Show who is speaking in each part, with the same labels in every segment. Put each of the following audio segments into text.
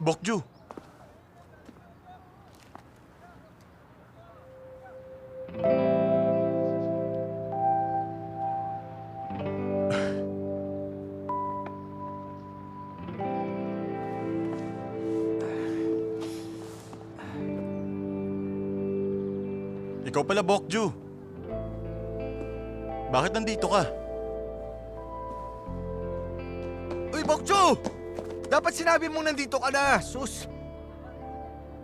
Speaker 1: Bokju! Ikaw pala, Bokju. Bakit nandito ka?
Speaker 2: Uy, Bokju! Dapat sinabi mong nandito ka na, sus!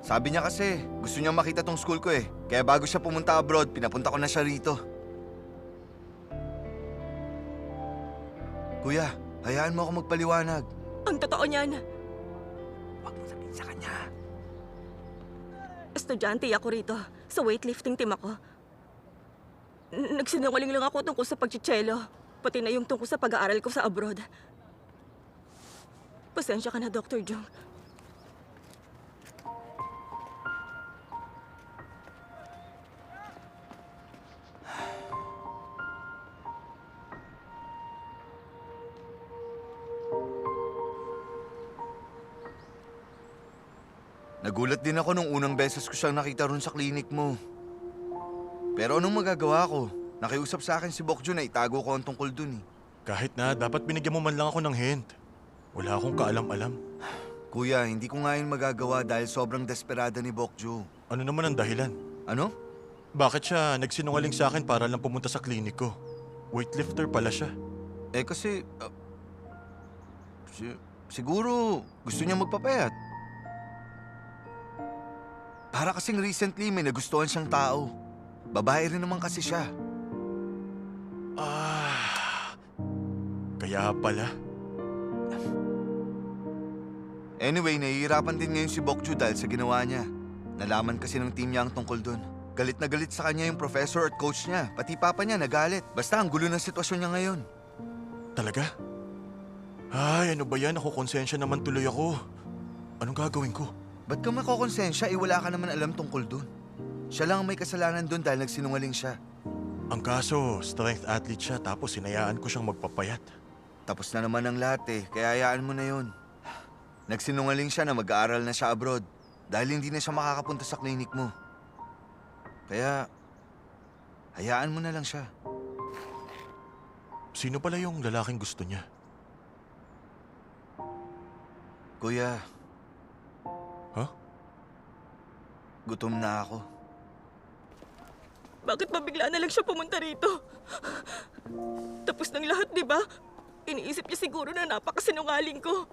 Speaker 2: Sabi niya kasi, gusto niya makita tong school ko eh. Kaya bago siya pumunta abroad, pinapunta ko na siya rito. Kuya, hayaan mo ako magpaliwanag.
Speaker 3: Ang totoo niyan,
Speaker 2: Huwag mo sabihin sa kanya.
Speaker 3: estudyante ako rito. Sa weightlifting team ako. Nagsinungaling lang ako tungkol sa pagchichelo. Pati na yung tungkol sa pag-aaral ko sa abroad. Pasensya ka na, Dr. Jung.
Speaker 2: Nagulat din ako nung unang beses ko siyang nakita ron sa klinik mo. Pero anong magagawa ko? Nakiusap sa akin si Bokju na itago ko ang tungkol dun eh.
Speaker 1: Kahit na, dapat binigyan mo man lang ako ng hint. Wala akong kaalam-alam.
Speaker 2: Kuya, hindi ko nga yun magagawa dahil sobrang desperada ni Bokju.
Speaker 1: Ano naman ang dahilan?
Speaker 2: Ano?
Speaker 1: Bakit siya nagsinungaling sa akin para lang pumunta sa klinik ko? Weightlifter pala siya.
Speaker 2: Eh kasi... siguro gusto niya magpapayat. Para kasing recently may nagustuhan siyang tao. Babae rin naman kasi siya.
Speaker 1: Kaya pala.
Speaker 2: Anyway, nahihirapan din ngayon si Bokju dahil sa ginawa niya. Nalaman kasi ng team niya ang tungkol dun. Galit na galit sa kanya yung professor at coach niya. Pati papa niya nagalit. Basta ang gulo ng sitwasyon niya ngayon.
Speaker 1: Talaga? Ay, ano ba yan? Ako konsensya naman tuloy ako. Anong gagawin ko?
Speaker 2: Ba't ka makokonsensya? Wala ka naman alam tungkol dun. Siya lang ang may kasalanan dun dahil nagsinungaling siya.
Speaker 1: Ang kaso, strength athlete siya tapos sinayaan ko siyang magpapayat.
Speaker 2: Tapos na naman ang lahat eh, kaya hayaan mo na yun. Nagsinungaling siya na mag-aaral na siya abroad dahil hindi na siya makakapunta sa klinik mo. Kaya, hayaan mo na lang siya.
Speaker 1: Sino pala yung lalaking gusto niya?
Speaker 2: Kuya,
Speaker 1: Huh?
Speaker 2: gutom na ako.
Speaker 3: Bakit ba bigla na lang siya pumunta rito? Tapos ng lahat, di ba? Iniisip niya siguro na napakasinungaling ko.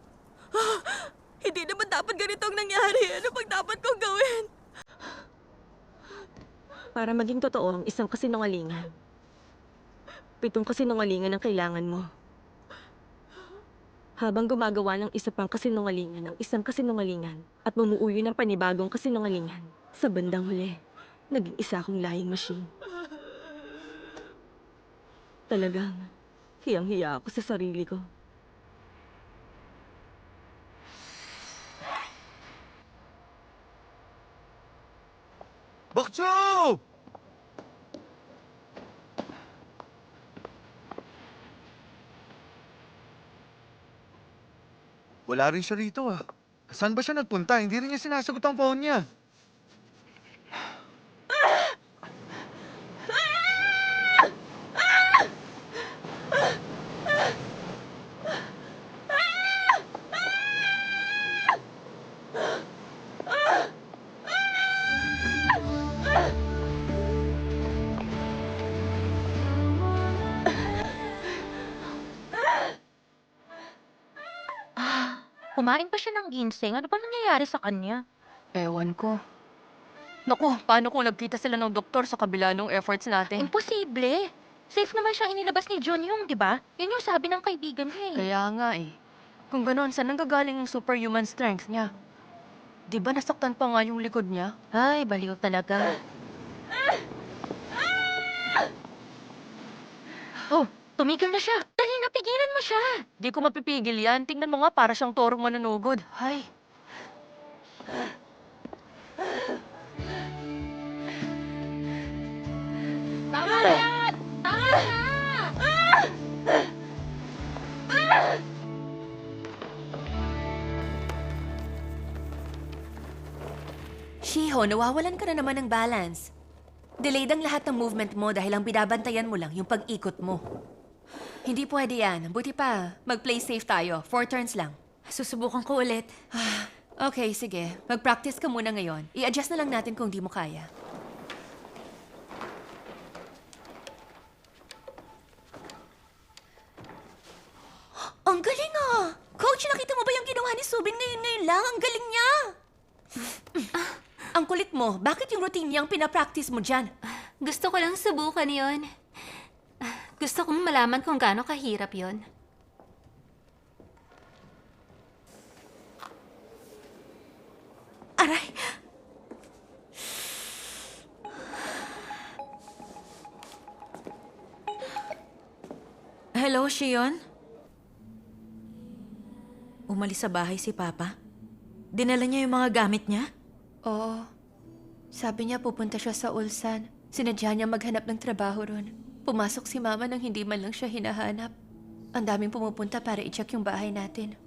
Speaker 3: Hindi naman dapat ganito ang nangyari. Ano pag dapat kong gawin? Para maging totoo ang isang kasinungalingan, 7 kasinungalingan ang kailangan mo. Habang gumagawa ng isa pang kasinungalingan ng isang kasinungalingan at bumuuyo ng panibagong kasinungalingan, sa bandang huli, naging isa akong lying machine. Talagang, hiyang-hiya ako sa sarili ko.
Speaker 2: Bokju! Wala rin siya rito ah. Saan ba siya nagpunta? Hindi rin niya sinasagot ang phone niya.
Speaker 4: Kumain pa siya ng ginseng. Ano ba nangyayari sa kanya?
Speaker 5: Ewan ko. Naku, paano kung nagkita sila ng doktor sa kabila ng efforts natin?
Speaker 4: Imposible. Safe naman siyang inilabas ni John Yung, di ba? Yun yung sabi ng kaibigan niya eh.
Speaker 5: Kaya nga eh. Kung gano'n, saan nanggagaling ang superhuman strength niya? Di ba nasaktan pa nga yung likod niya?
Speaker 4: Ay, baliw talaga. Oh, tumigil na siya. Dali na, pigilan mo siya.
Speaker 5: Di ko mapipigil yan. Tingnan mo nga, para siyang torong manunugod.
Speaker 4: Ay, tama na yan! Tama na!
Speaker 6: nawawalan ka na naman ng balance. Delayed ang lahat ng movement mo dahil ang binabantayan mo lang yung pag-ikot mo. Hindi pwede yan. Buti pa, mag-play safe tayo. 4 turns lang.
Speaker 3: Susubukan ko ulit.
Speaker 6: Okay, sige. Mag-practice ka muna ngayon. I-adjust na lang natin kung di mo kaya. Ang galing ah! Coach, nakita mo ba yung ginawa ni Subin ngayon lang? Ang galing niya! Ang kulit mo. Bakit yung routine niyang pinapractice mo dyan?
Speaker 7: Gusto ko lang subukan yon. Gusto kong malaman kung gaano kahirap yon.
Speaker 6: Aray!
Speaker 3: Hello, Shion? Umalis sa bahay si Papa? Dinala niya yung mga gamit niya?
Speaker 6: Oo. Sabi niya pupunta siya sa Ulsan. Sinadya niya maghanap ng trabaho ron. Pumasok si Mama nang hindi man lang siya hinahanap. Ang daming pumupunta para i-check yung bahay natin.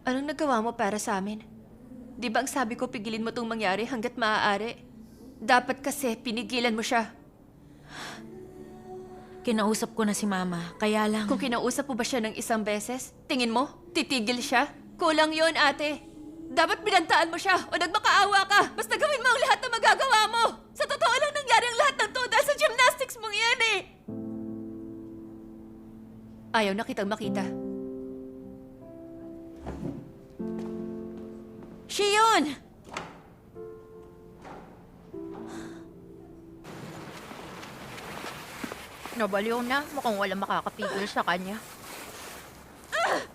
Speaker 6: Anong nagawa mo para sa amin? Di ba ang sabi ko pigilin mo tong mangyari hanggat maaari? Dapat kasi pinigilan mo siya.
Speaker 3: Kinausap ko na si Mama, kaya lang...
Speaker 6: Kung kinausap mo ba siya ng isang beses, tingin mo, titigil siya? Kulang yon, ate. Dapat binantaan mo siya o nagmakaawa ka. Basta gawin mo ang lahat na magagawa mo. Sa totoo lang nangyari ang lahat ng to dahil sa gymnastics mong yan eh. Ayaw na kitang makita.
Speaker 3: Shion!
Speaker 5: Nabaliw na. Mukhang walang makakapigil sa kanya.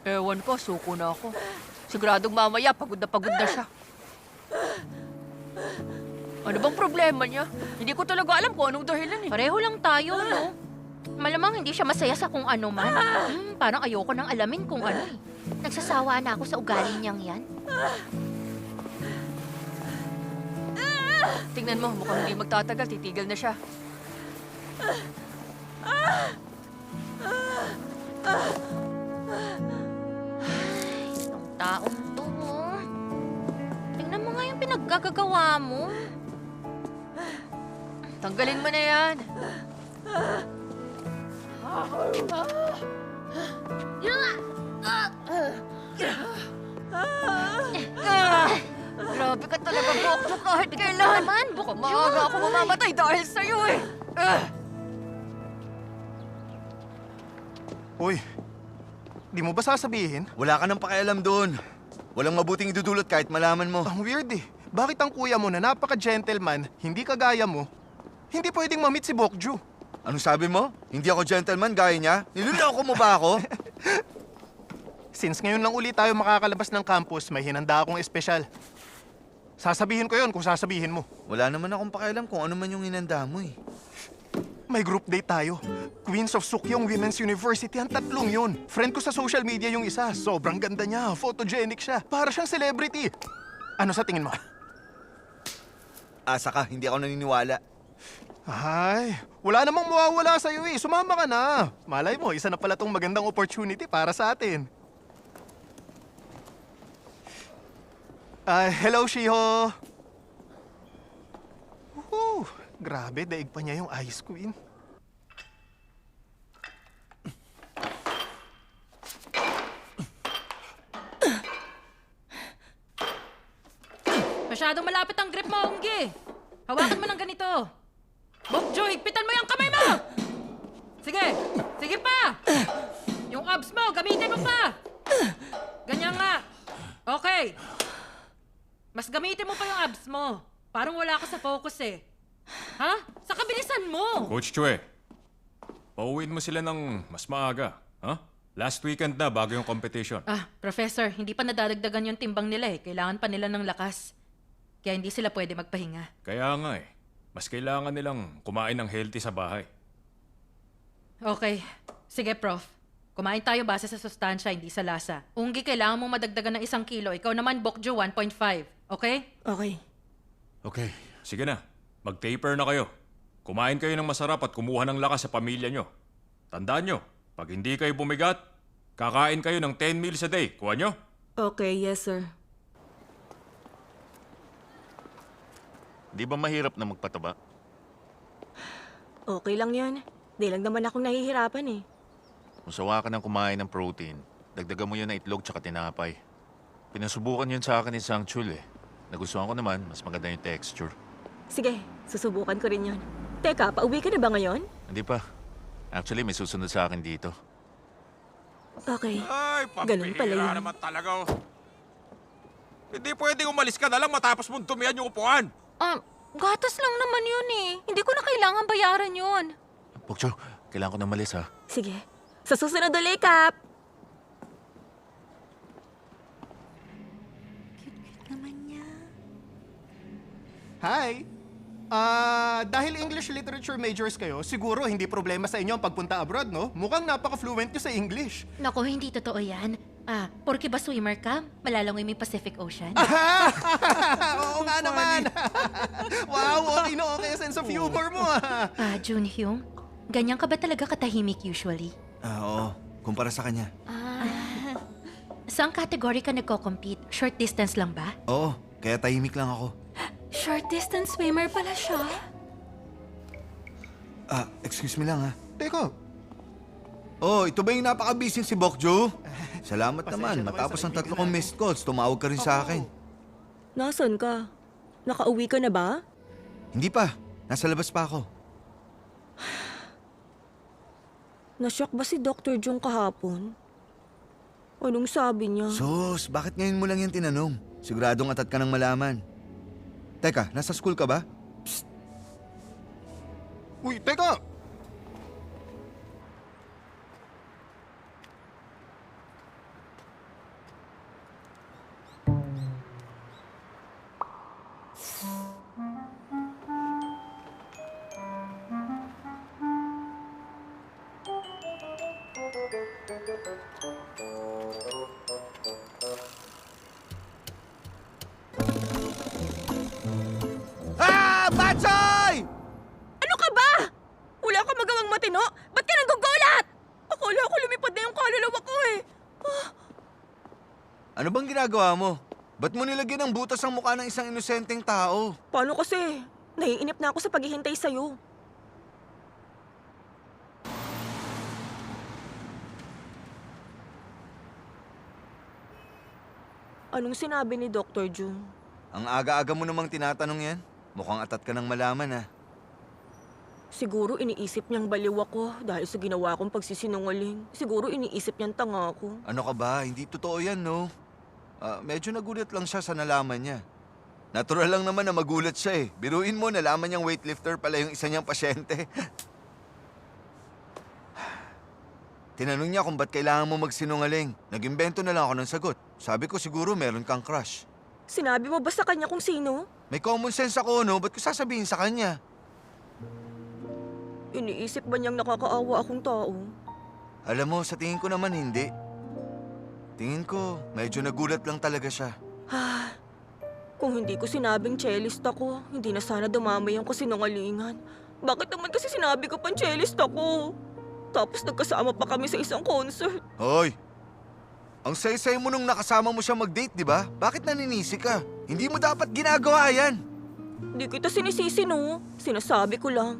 Speaker 5: Ewan ko, suko na ako. Siguradong mamaya, pagod na siya. Ano bang problema niya? Hindi ko talaga alam kung anong dahilan eh.
Speaker 4: Pareho lang tayo, no? Malamang hindi siya masaya sa kung ano man. Parang ayoko nang alamin kung ano eh. Nagsasawa na ako sa ugali niyang yan.
Speaker 6: Tingnan mo, mukhang hindi magtatagal. Titigil na siya.
Speaker 4: Itong taong to, oh. Tingnan mo nga yung pinaggagawa mo.
Speaker 6: Tanggalin mo na yan. Grabe ka talaga, Bokjo, kahit kailan.
Speaker 4: Naman, Bokjo.
Speaker 6: Maaga ako mamamatay dahil sa'yo eh.
Speaker 1: Uy, di mo ba sasabihin?
Speaker 2: Wala ka nang pakialam doon. Walang mabuting idudulot kahit malaman mo.
Speaker 8: Ang weird eh. Bakit ang kuya mo na napaka-gentleman, hindi kagaya mo, hindi pwedeng ma-meet si Bokju?
Speaker 2: Anong sabi mo? Hindi ako gentleman gaya niya? Niloloko mo ba ako?
Speaker 8: Since ngayon lang ulit tayo makakalabas ng campus, may hinanda akong espesyal. Sasabihin ko yon kung sasabihin mo.
Speaker 2: Wala naman akong pakialam kung ano man yung inanda mo eh.
Speaker 8: May group date tayo. Queens of Sukyong Women's University, ang tatlong yun. Friend ko sa social media yung isa. Sobrang ganda niya, photogenic siya. Para siyang celebrity. Ano sa tingin mo?
Speaker 2: Asa ka, hindi ako naniniwala.
Speaker 8: Ay, wala namang mawawala sa'yo eh. Sumama ka na. Malay mo, isa na pala tong magandang opportunity para sa atin. Hello, Shiho. Woohoo! Grabe, daig pa niya yung Ice Queen.
Speaker 3: Masyadong malapit ang grip mo, Unggi. Hawakan mo ng ganito. Bokjo, higpitan mo yung kamay mo! Sige, sige pa! Yung abs mo, gamitin mo pa! Ganyan nga. Okay. Mas gamitin mo pa yung abs mo. Parang wala ka sa focus eh. Ha? Sa kabilisan mo!
Speaker 9: Coach Chue, pauwiin mo sila ng mas maaga. Ha? Last weekend na bago yung competition.
Speaker 3: Professor, hindi pa nadadagdagan yung timbang nila eh. Kailangan pa nila ng lakas. Kaya hindi sila pwede magpahinga.
Speaker 9: Kaya nga eh, mas kailangan nilang kumain ng healthy sa bahay.
Speaker 3: Okay. Sige, Prof. Kumain tayo base sa sustansya, hindi sa lasa. Unggi, kailangan mong madagdagan ng 1 kilo. Ikaw naman, Bokjo, 1.5. Okay? Okay.
Speaker 9: Okay, sige na. Mag-taper na kayo. Kumain kayo ng masarap at kumuha ng lakas sa pamilya nyo. Tandaan nyo, pag hindi kayo bumigat, kakain kayo ng 10 meals a day. Kuha nyo?
Speaker 3: Okay, yes, sir.
Speaker 10: Di ba mahirap na magpataba?
Speaker 3: Okay lang yan. Di lang naman akong nahihirapan eh.
Speaker 10: Kung sawa ka ng kumain ng protein, dagdagan mo yun ng itlog tsaka tinapay. Pinasubukan yun sa akin ni Sang Chul eh. Nagustuhan ko naman, mas maganda yung texture.
Speaker 3: Sige, susubukan ko rin yun. Teka, pauwi ka na ba ngayon?
Speaker 10: Hindi pa. Actually, may susunod sa akin dito.
Speaker 3: Okay.
Speaker 9: Ay,
Speaker 3: Ganun pala
Speaker 9: pambihira
Speaker 3: yun.
Speaker 9: naman talaga. Oh. Hindi pwedeng umalis ka na lang matapos mong tumihan yung upuan.
Speaker 4: Gatas lang naman yun eh. Hindi ko na kailangan bayaran yun.
Speaker 10: Bokcho, kailangan ko na malis ha.
Speaker 3: Sige. Sa susunod ulit, Kap!
Speaker 8: Hi! Dahil English literature majors kayo, siguro hindi problema sa inyo ang pagpunta abroad, no? Mukhang napaka-fluent nyo sa English.
Speaker 4: Naku, hindi totoo yan. Porke ba swimmer ka? Malalangoy may Pacific Ocean.
Speaker 8: Oo nga naman! Wow, okay na okay ang sense of humor mo, ah!
Speaker 4: Junhyung, ganyan ka ba talaga katahimik usually?
Speaker 2: Oo. Kumpara sa kanya.
Speaker 4: Saan category ka nagko-compete? Short distance lang ba?
Speaker 2: Oo, kaya tahimik lang ako.
Speaker 7: Short distance swimmer pala siya.
Speaker 2: Excuse me lang ha.
Speaker 8: Teka,
Speaker 2: Oh, ito ba yung napaka-busy si Bokjo? Salamat
Speaker 8: Pasensya
Speaker 2: naman.
Speaker 8: na kayo
Speaker 2: Matapos
Speaker 8: sa
Speaker 2: ng 3
Speaker 8: kaibigan.
Speaker 2: kong missed calls, tumawag ka rin sa akin.
Speaker 3: Nasaan ka? Nakauwi ka na ba?
Speaker 2: Hindi pa. Nasa labas pa ako.
Speaker 3: Nashock ba si Dr. Jung kahapon? Anong sabi niya?
Speaker 2: Sus, bakit ngayon mo lang yan tinanong? Siguradong atat ka ng malaman. Teka, nasa school ka ba?
Speaker 8: uy, teka!
Speaker 2: Batsoy!
Speaker 3: Ano ka ba? Wala ka magawang matino? Ba't ka nanggugulat? Akala ko lumipad na yung kaluluwa ko eh.
Speaker 2: Ano bang ginagawa mo? Ba't mo nilagyan ng butas ang mukha ng isang inosenteng tao?
Speaker 3: Paano kasi? Naiinip na ako sa paghihintay sa'yo. Anong sinabi ni Dr. Jung?
Speaker 2: Ang aga-aga mo namang tinatanong yan. Mukhang atat ka ng malaman, ah.
Speaker 3: Siguro iniisip niyang baliw ako dahil sa ginawa kong pagsisinungaling. Siguro iniisip niyang tanga ako.
Speaker 2: Ano ka ba? Hindi totoo yan, no? Medyo nagulat lang siya sa nalaman niya. Natural lang naman na magulat siya eh. Biruin mo, nalaman niyang weightlifter pala yung isa niyang pasyente. Tinanong niya kung ba't kailangan mo magsinungaling. Nag-imbento na lang ako ng sagot. Sabi ko siguro meron kang crush.
Speaker 3: Sinabi mo ba sa kanya kung sino?
Speaker 2: May common sense ako, no? Ba't ko sasabihin sa kanya?
Speaker 3: Iniisip ba niyang nakakaawa akong tao?
Speaker 2: Alam mo, sa tingin ko naman hindi. Tingin ko, medyo nagulat lang talaga siya.
Speaker 3: Kung hindi ko sinabing cellist ako, hindi na sana dumamay ang kasinungalingan. Bakit naman kasi sinabi ko pang cellist ako? Tapos nagkasama pa kami sa isang concert.
Speaker 2: Hoy! Ang say-say mo nung nakasama mo siya mag-date, di ba? Bakit naninisi ka? Hindi mo dapat ginagawa yan.
Speaker 3: Hindi kita sinisisi, no? Sinasabi ko lang.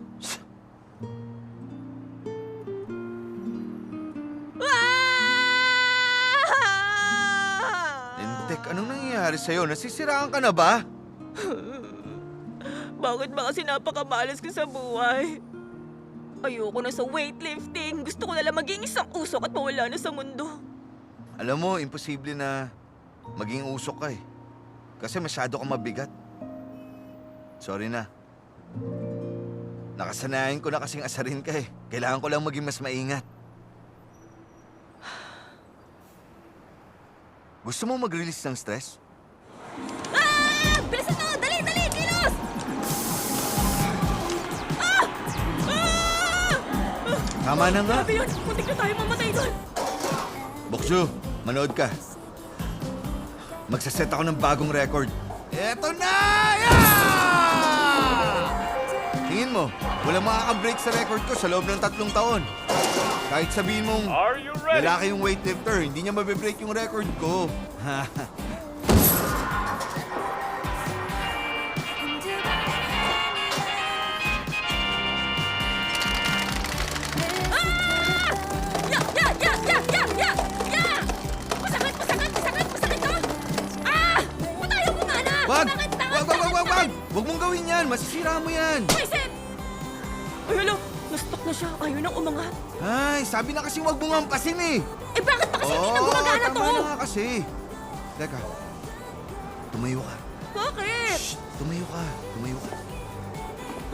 Speaker 2: Entek, anong nangyayari sa'yo? Nasisiraan ka na ba?
Speaker 3: Bakit ba kasi napakamalas ko sa buhay? Ayoko na sa weightlifting. Gusto ko na lang maging isang usok at mawala na sa mundo.
Speaker 2: Alam mo, imposible na maging usok ka eh. Kasi masyado kang mabigat. Sorry na. Nakasanayan ko na kasing asarin ka eh. Kailangan ko lang maging mas maingat. Gusto mo mag-release ng stress?
Speaker 3: Bilisan mo! Dali! Dali! Kilos!
Speaker 2: Tama na nga.
Speaker 3: Grabe yun! Muntik na tayo mamatay doon!
Speaker 2: Bokju, manood ka. Magsaset ako ng bagong record. Eto na! Tingin mo, walang makaka-break sa record ko sa loob ng 3 taon. Kahit sabihin mong lalaki yung weightlifter, hindi niya mabe-break yung record ko. gawin yan! Masisira mo yan!
Speaker 3: Vincent! Ay, hala! Na-stuck na siya. Ayaw nang umangat.
Speaker 2: Ay, sabi na kasi wag mo ngampasin eh!
Speaker 3: Eh, bakit pa kasi hindi na gumagana to?
Speaker 2: Tama na nga kasi. Teka. Tumayo ka.
Speaker 3: Bakit?
Speaker 2: Shh! Tumayo ka. Tumayo ka.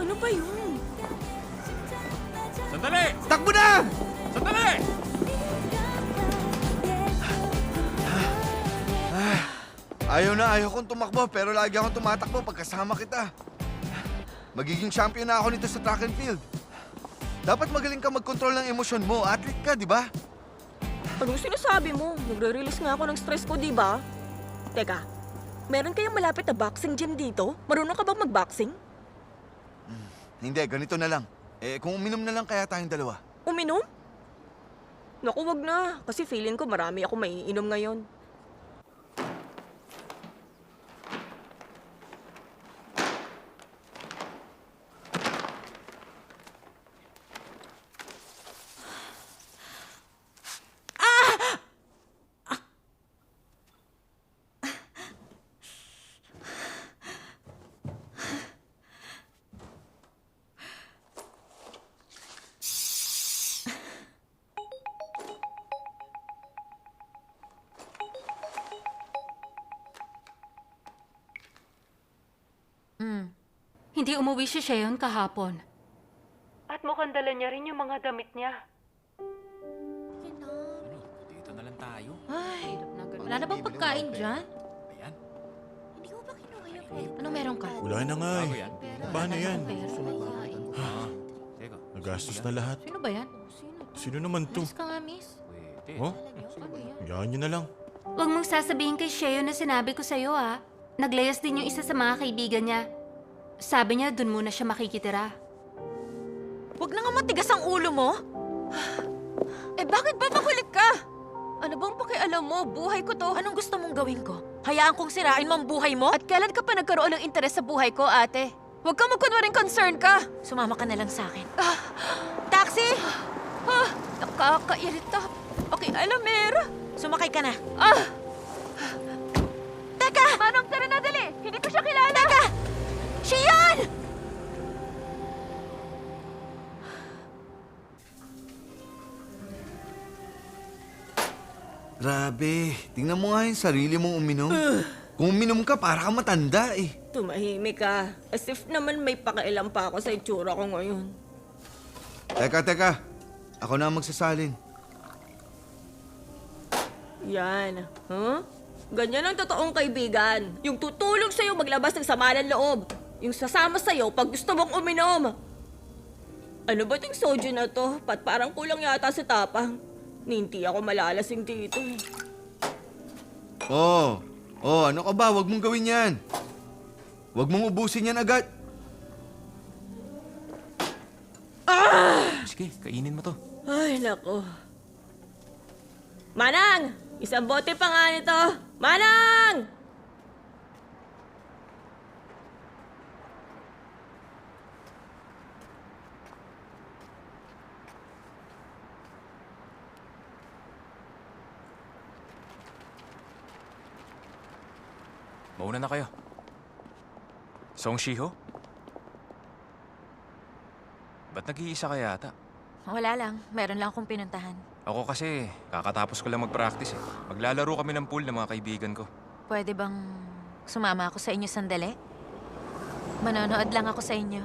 Speaker 3: Ano ba yun?
Speaker 9: Sandali!
Speaker 2: Takbo na!
Speaker 9: Sandali!
Speaker 2: Ayaw na, ayaw kong tumakbo, pero lagi akong tumatakbo pagkasama kita. Magiging champion na ako nito sa track and field. Dapat magaling ka mag-control ng emosyon mo. Athlete ka, di ba?
Speaker 3: Anong sinasabi mo? Nagre-release nga ako ng stress ko, di ba? Teka, meron kayang malapit na boxing gym dito? Marunong ka bang mag-boxing?
Speaker 2: Hindi, ganito na lang. Kung uminom na lang kaya tayong dalawa.
Speaker 3: Uminom? Naku, wag na. Kasi feeling ko marami ako maiinom ngayon.
Speaker 7: Hindi umuwi si Sheon kahapon.
Speaker 5: At mukhang dala niya rin yung mga damit niya.
Speaker 9: Dito na lang tayo.
Speaker 4: Ay, wala na bang pagkain dyan?
Speaker 9: Ayan.
Speaker 4: Hindi ko ba kinuha yung pwede? Ano meron ka?
Speaker 1: Wala na nga
Speaker 9: Bago
Speaker 1: eh.
Speaker 9: yan.
Speaker 1: Paano yan?
Speaker 9: Teka.
Speaker 1: Nagastos na lahat.
Speaker 4: Sino ba yan?
Speaker 1: Sino naman to?
Speaker 4: Miss ka nga, miss.
Speaker 9: Pwede.
Speaker 1: Oh?
Speaker 4: Ano yan?
Speaker 1: Yan nyo na lang.
Speaker 7: Huwag mong sasabihin kay Sheon na sinabi ko sa'yo, ah. Naglayas din yung isa sa mga kaibigan niya. Sabi niya, dun muna siya makikitira.
Speaker 3: Huwag na nga matigas ang ulo mo. Eh bakit ba makulit ka? Ano bang pakialam mo? Buhay ko to. Anong gusto mong gawin ko? Hayaan kong sirain mo ang buhay mo? At kailan ka pa nagkaroon ng interes sa buhay ko, ate? Huwag ka magkunwaring concern ka. Sumama ka na lang sa akin. Taxi! Nakakairita. Okay, Alamera. Sumakay ka na. Teka! Manong, tara na, dali! Hindi ko siya kilala! Teka! Siya yan!
Speaker 2: Grabe, tingnan mo nga yung sarili mong uminom. Kung uminom ka, para ka matanda eh.
Speaker 3: Tumahimik ka. As if naman may pakialam pa ako sa itsura ko ngayon.
Speaker 2: Teka. Ako na ang magsasalin.
Speaker 3: Yan. Huh? Ganyan ang totoong kaibigan. Yung tutulong sa'yo maglabas ng sama ng loob. Yung sasama sa'yo pag gusto mong uminom. Ano ba itong soju na to? Parang kulang yata sa tapang. Hindi ako malalasing dito.
Speaker 2: Ano ka ba? Huwag mong gawin yan. Huwag mong ubusin yan agad.
Speaker 9: Sige, kainin mo to.
Speaker 3: Ay, nako. Manang! Isang bote pa nga nito. Manang!
Speaker 9: Mauna na kayo. Song Shiho? Ba't nag-iisa ka yata?
Speaker 3: Wala lang. Meron lang akong pinuntahan.
Speaker 9: Ako kasi, kakatapos ko lang mag-practice eh. Maglalaro kami ng pool ng mga kaibigan ko.
Speaker 3: Pwede bang sumama ako sa inyo sandali? Manonood lang ako sa inyo.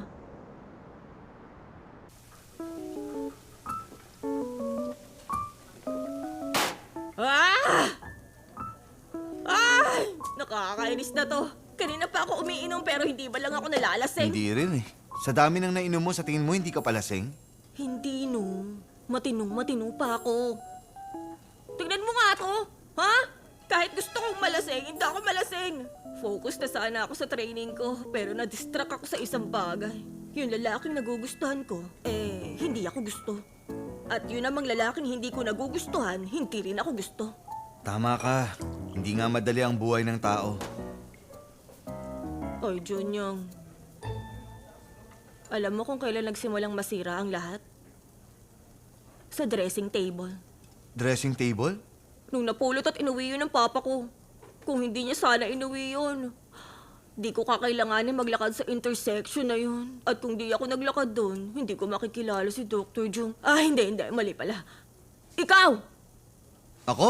Speaker 3: Ay! Nakakainis na to. Kanina pa ako umiinom pero hindi ba lang ako nalalasing?
Speaker 2: Hindi rin eh. Sa dami ng nainom mo, sa tingin mo hindi ka palasing?
Speaker 3: Hindi no. Matino pa ako. Tignan mo nga ako. Ha? Kahit gusto kong malasing, hindi ako malasing. Focus na sana ako sa training ko, pero na-distract ako sa isang bagay. Yung lalaking nagugustuhan ko, hindi ako gusto. At yun namang lalaking hindi ko nagugustuhan, hindi rin ako gusto.
Speaker 2: Tama ka. Hindi nga madali ang buhay ng tao.
Speaker 3: Oy, Junyong. Alam mo kung kailan nagsimulang masira ang lahat? Sa dressing table.
Speaker 2: Dressing table?
Speaker 3: Nung napulot at inuwi yun ng papa ko. Kung hindi niya sana inuwi yun, Di ko kakailanganin maglakad sa intersection na yun. At kung di ako naglakad doon, hindi ko makikilala si Dr. Jung. Hindi. Mali pala. Ikaw!
Speaker 2: Ako?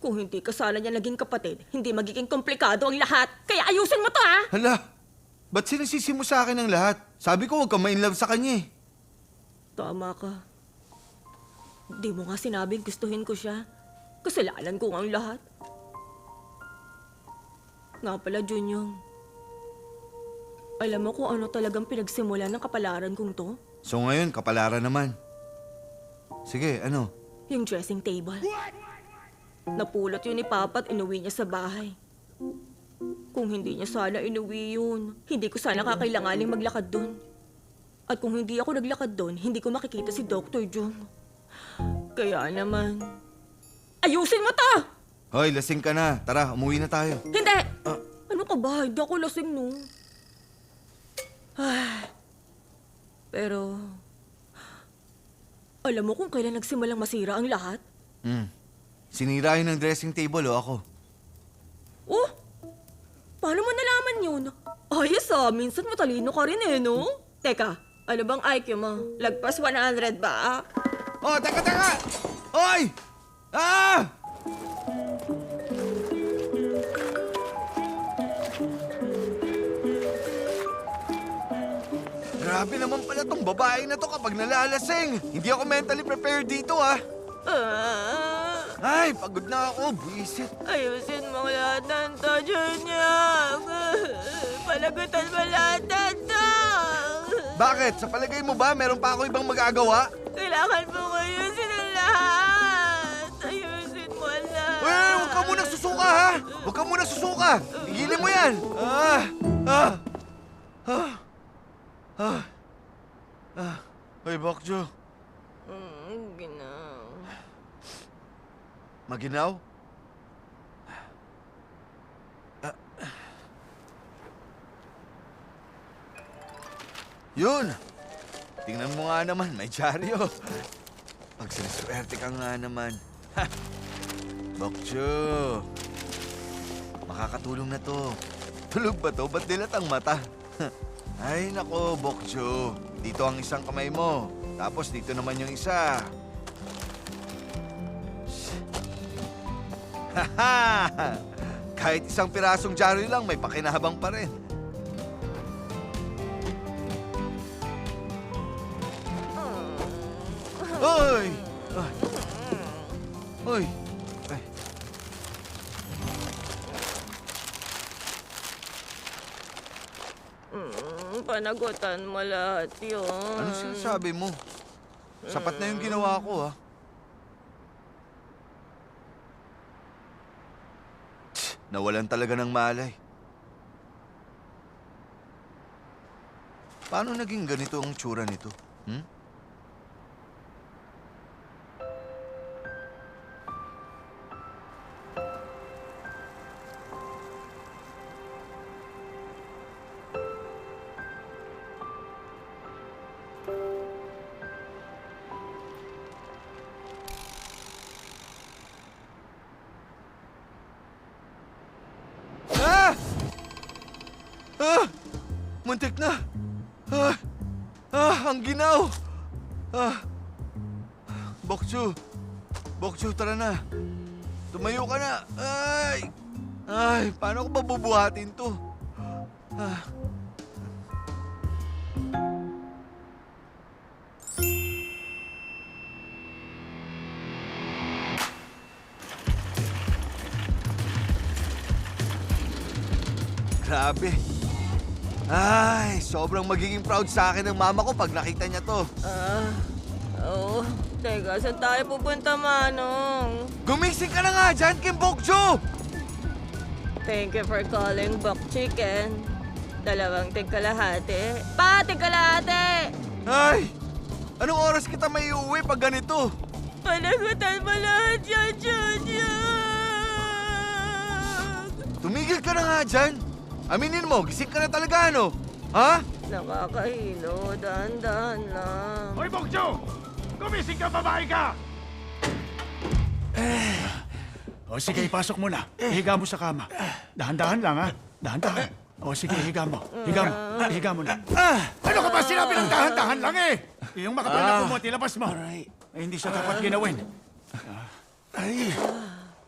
Speaker 3: Kung hindi ka sana niya naging kapatid, hindi magiging komplikado ang lahat. Kaya ayusin mo to, ha?
Speaker 2: Hala, ba't sinisisi mo sa akin ang lahat? Sabi ko huwag kang ma-inlove sa kanya eh.
Speaker 3: Tama ka. Di mo nga sinabing gustuhin ko siya. Kasalanan ko ang lahat. Nga pala, Junyong. Alam mo kung ano talagang pinagsimulan ng kapalaran kong to?
Speaker 2: So ngayon, kapalaran naman. Sige, ano?
Speaker 3: Yung dressing table. Napulot yun ni Papa at inuwi niya sa bahay. Kung hindi niya sana inuwi yun, hindi ko sana kakailanganing maglakad doon. At kung hindi ako naglakad doon, hindi ko makikita si Dr. Jung. Kaya naman, ayusin mo to!
Speaker 2: Hoy, lasing ka na. Tara, umuwi na tayo.
Speaker 3: Hindi! Ano ka ba? Hindi ako lasing, no? Pero, alam mo kung kailan nagsimulang masira ang lahat?
Speaker 2: Sinira yun ng dressing table o ako?
Speaker 3: Oh! Paano mo nalaman yun? Ayos minsan matalino ka rin eh, no? Teka, ano bang IQ mo? Lagpas 100 ba?
Speaker 2: Oh, teka! Hoy! Ah! Grabe naman pala tong babae na to kapag nalalasing. Hindi ako mentally prepared dito, ah. Ay, pagod na ako. Buisit.
Speaker 3: Ayusin mo lahat ng to, Junior. Palagutan mo lahat ng to.
Speaker 2: Bakit? Sa palagay mo ba, meron pa ako ibang magagawa?
Speaker 3: Kailangan mo ayusin ang lahat. Ayusin mo lahat.
Speaker 2: Uy, huwag ka munang susuka, ha? Huwag ka munang susuka. Tigilin mo yan. Hoy, Bokjo.
Speaker 3: Ginaw.
Speaker 2: Maginaw? Yun! Tingnan mo nga naman, may dyaryo. Pag siniswerte ka nga naman. Ha! Bokjo! Makakatulong na to. Tulog ba to? Ba't dilat ang mata? Ay, nako, Bokjo. Dito ang isang kamay mo. Tapos dito naman yung isa. Haha! Kahit isang pirasong dyaryo lang, may pakinabang pa rin. Hoy! Ay. Hoy! Ay.
Speaker 3: Panagutan mo lahat yun.
Speaker 2: Ano sinasabi mo? Sapat na yung ginawa ko, ha? Nawalan talaga ng malay. Paano naging ganito ang tsura nito? Muntik na! Ang ginaw! Bokjo! Bokjo, tara na! Tumayo ka na! Ay, paano ko ba bubuhatin to? Grabe! Ay, sobrang magiging proud sa akin ng mama ko pag nakita niya to.
Speaker 3: Oo. Teka, saan tayo pupunta, Manong?
Speaker 2: Gumising ka na nga dyan, Kim Bokjo!
Speaker 3: Thank you for calling Bok Chicken. 2 tig-kalahati. Pa, tig-kalahati!
Speaker 2: Ay! Anong oras kita may uuwi pag ganito?
Speaker 3: Panagutan mo lahat yan, Junior!
Speaker 2: Tumigil ka na nga dyan! Aminin mo, gising ka na talaga, ano? Ha?
Speaker 3: Nakakahilo, dahan-dahan lang.
Speaker 11: Hoy, Bokjo! Gumising ka, babae ka! O sige, ipasok mo na. Ihiga mo sa kama. Dahan-dahan lang, ha? Dahan-dahan. O sige, higa mo. Higa mo. Higa mo na. Ano ka ba sinabi ng dahan-dahan lang eh? Yung makapal na kumot, ilabas mo. Ay, hindi siya dapat ginawin. Ay,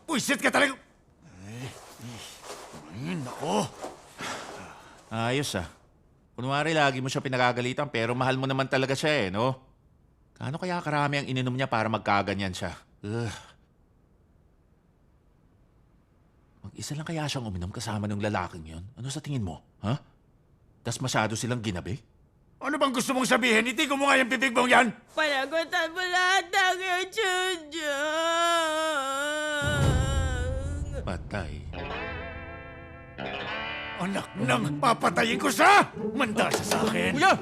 Speaker 11: puisit ka talaga. Ay, nako.
Speaker 10: Ayos ah. Kunwari lagi mo siya pinagagalitan pero mahal mo naman talaga siya eh, no? Kaano kaya karami ang ininom niya para magkaganyan siya? Ugh. Mag-isa lang kaya siyang uminom kasama ng lalaking yon? Ano sa tingin mo? Ha? Tas masyado silang ginabi?
Speaker 11: Ano bang gusto mong sabihin? Hindi ko mo nga yung bibig mong yan.
Speaker 3: Panagutan mo lahat ng Chunjang.
Speaker 10: Patay.
Speaker 11: Anak nang papatayin ko sa! Manda siya sa akin.
Speaker 10: Kuya!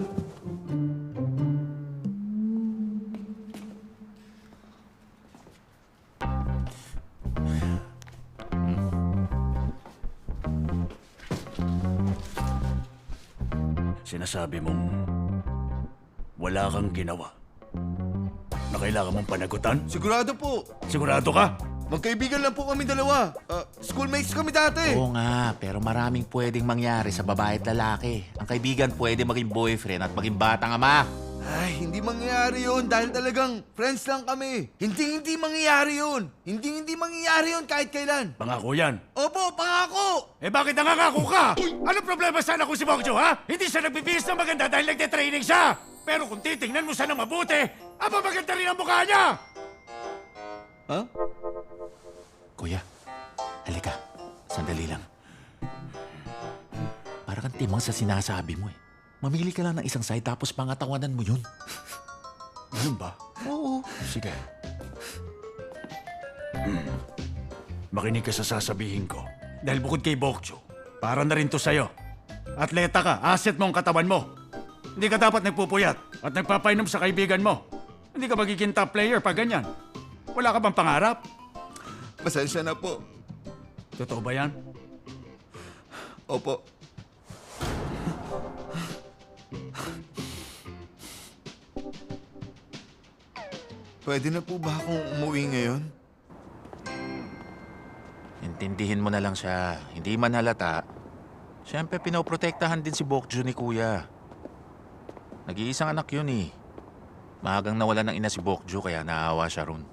Speaker 11: Sinasabi mong wala kang ginawa na kailangan mong panagutan?
Speaker 2: Sigurado po.
Speaker 11: Sigurado ka?
Speaker 2: Magkaibigan lang po kami dalawa. Schoolmates kami dati.
Speaker 10: Oo nga, pero maraming pwedeng mangyari sa babae at lalaki. Ang kaibigan pwede maging boyfriend at maging batang ama.
Speaker 2: Ay, hindi mangyayari yun dahil talagang friends lang kami. Hindi mangyayari yun. Hindi mangyayari yun kahit kailan.
Speaker 11: Pangako yan.
Speaker 2: Opo, pangako!
Speaker 11: Eh bakit nangangako ka? Ano problema sana kung si Bokjo, ha? Hindi siya nagbibihis ng maganda dahil nagte-training siya. Pero kung titingnan mo siya ng mabuti, aba maganda rin ang mukha niya.
Speaker 2: Ha?
Speaker 10: Kuya, halika. Sandali lang. Para kang timang sa sinasabi mo eh. Mamili ka lang ng isang side tapos pangatawanan mo yun.
Speaker 11: Ganun ba?
Speaker 10: Oo.
Speaker 11: Sige. Makinig ka sa sasabihin ko. Dahil bukod kay Bokjo, para na rin to sa'yo. Atleta ka, asset mo ang katawan mo. Hindi ka dapat nagpupuyat at nagpapainom sa kaibigan mo. Hindi ka magiging top player pag ganyan. Wala ka bang pangarap?
Speaker 2: Pasensya na po.
Speaker 11: Totoo ba yan?
Speaker 2: Opo. Pwede na po ba akong umuwi ngayon?
Speaker 10: Intindihin mo na lang siya. Hindi man halata. Siyempre, pinoprotektahan din si Bokjo ni Kuya. Nag-iisang anak yun eh. Mahagang nawala ng ina si Bokjo kaya naawa siya ron.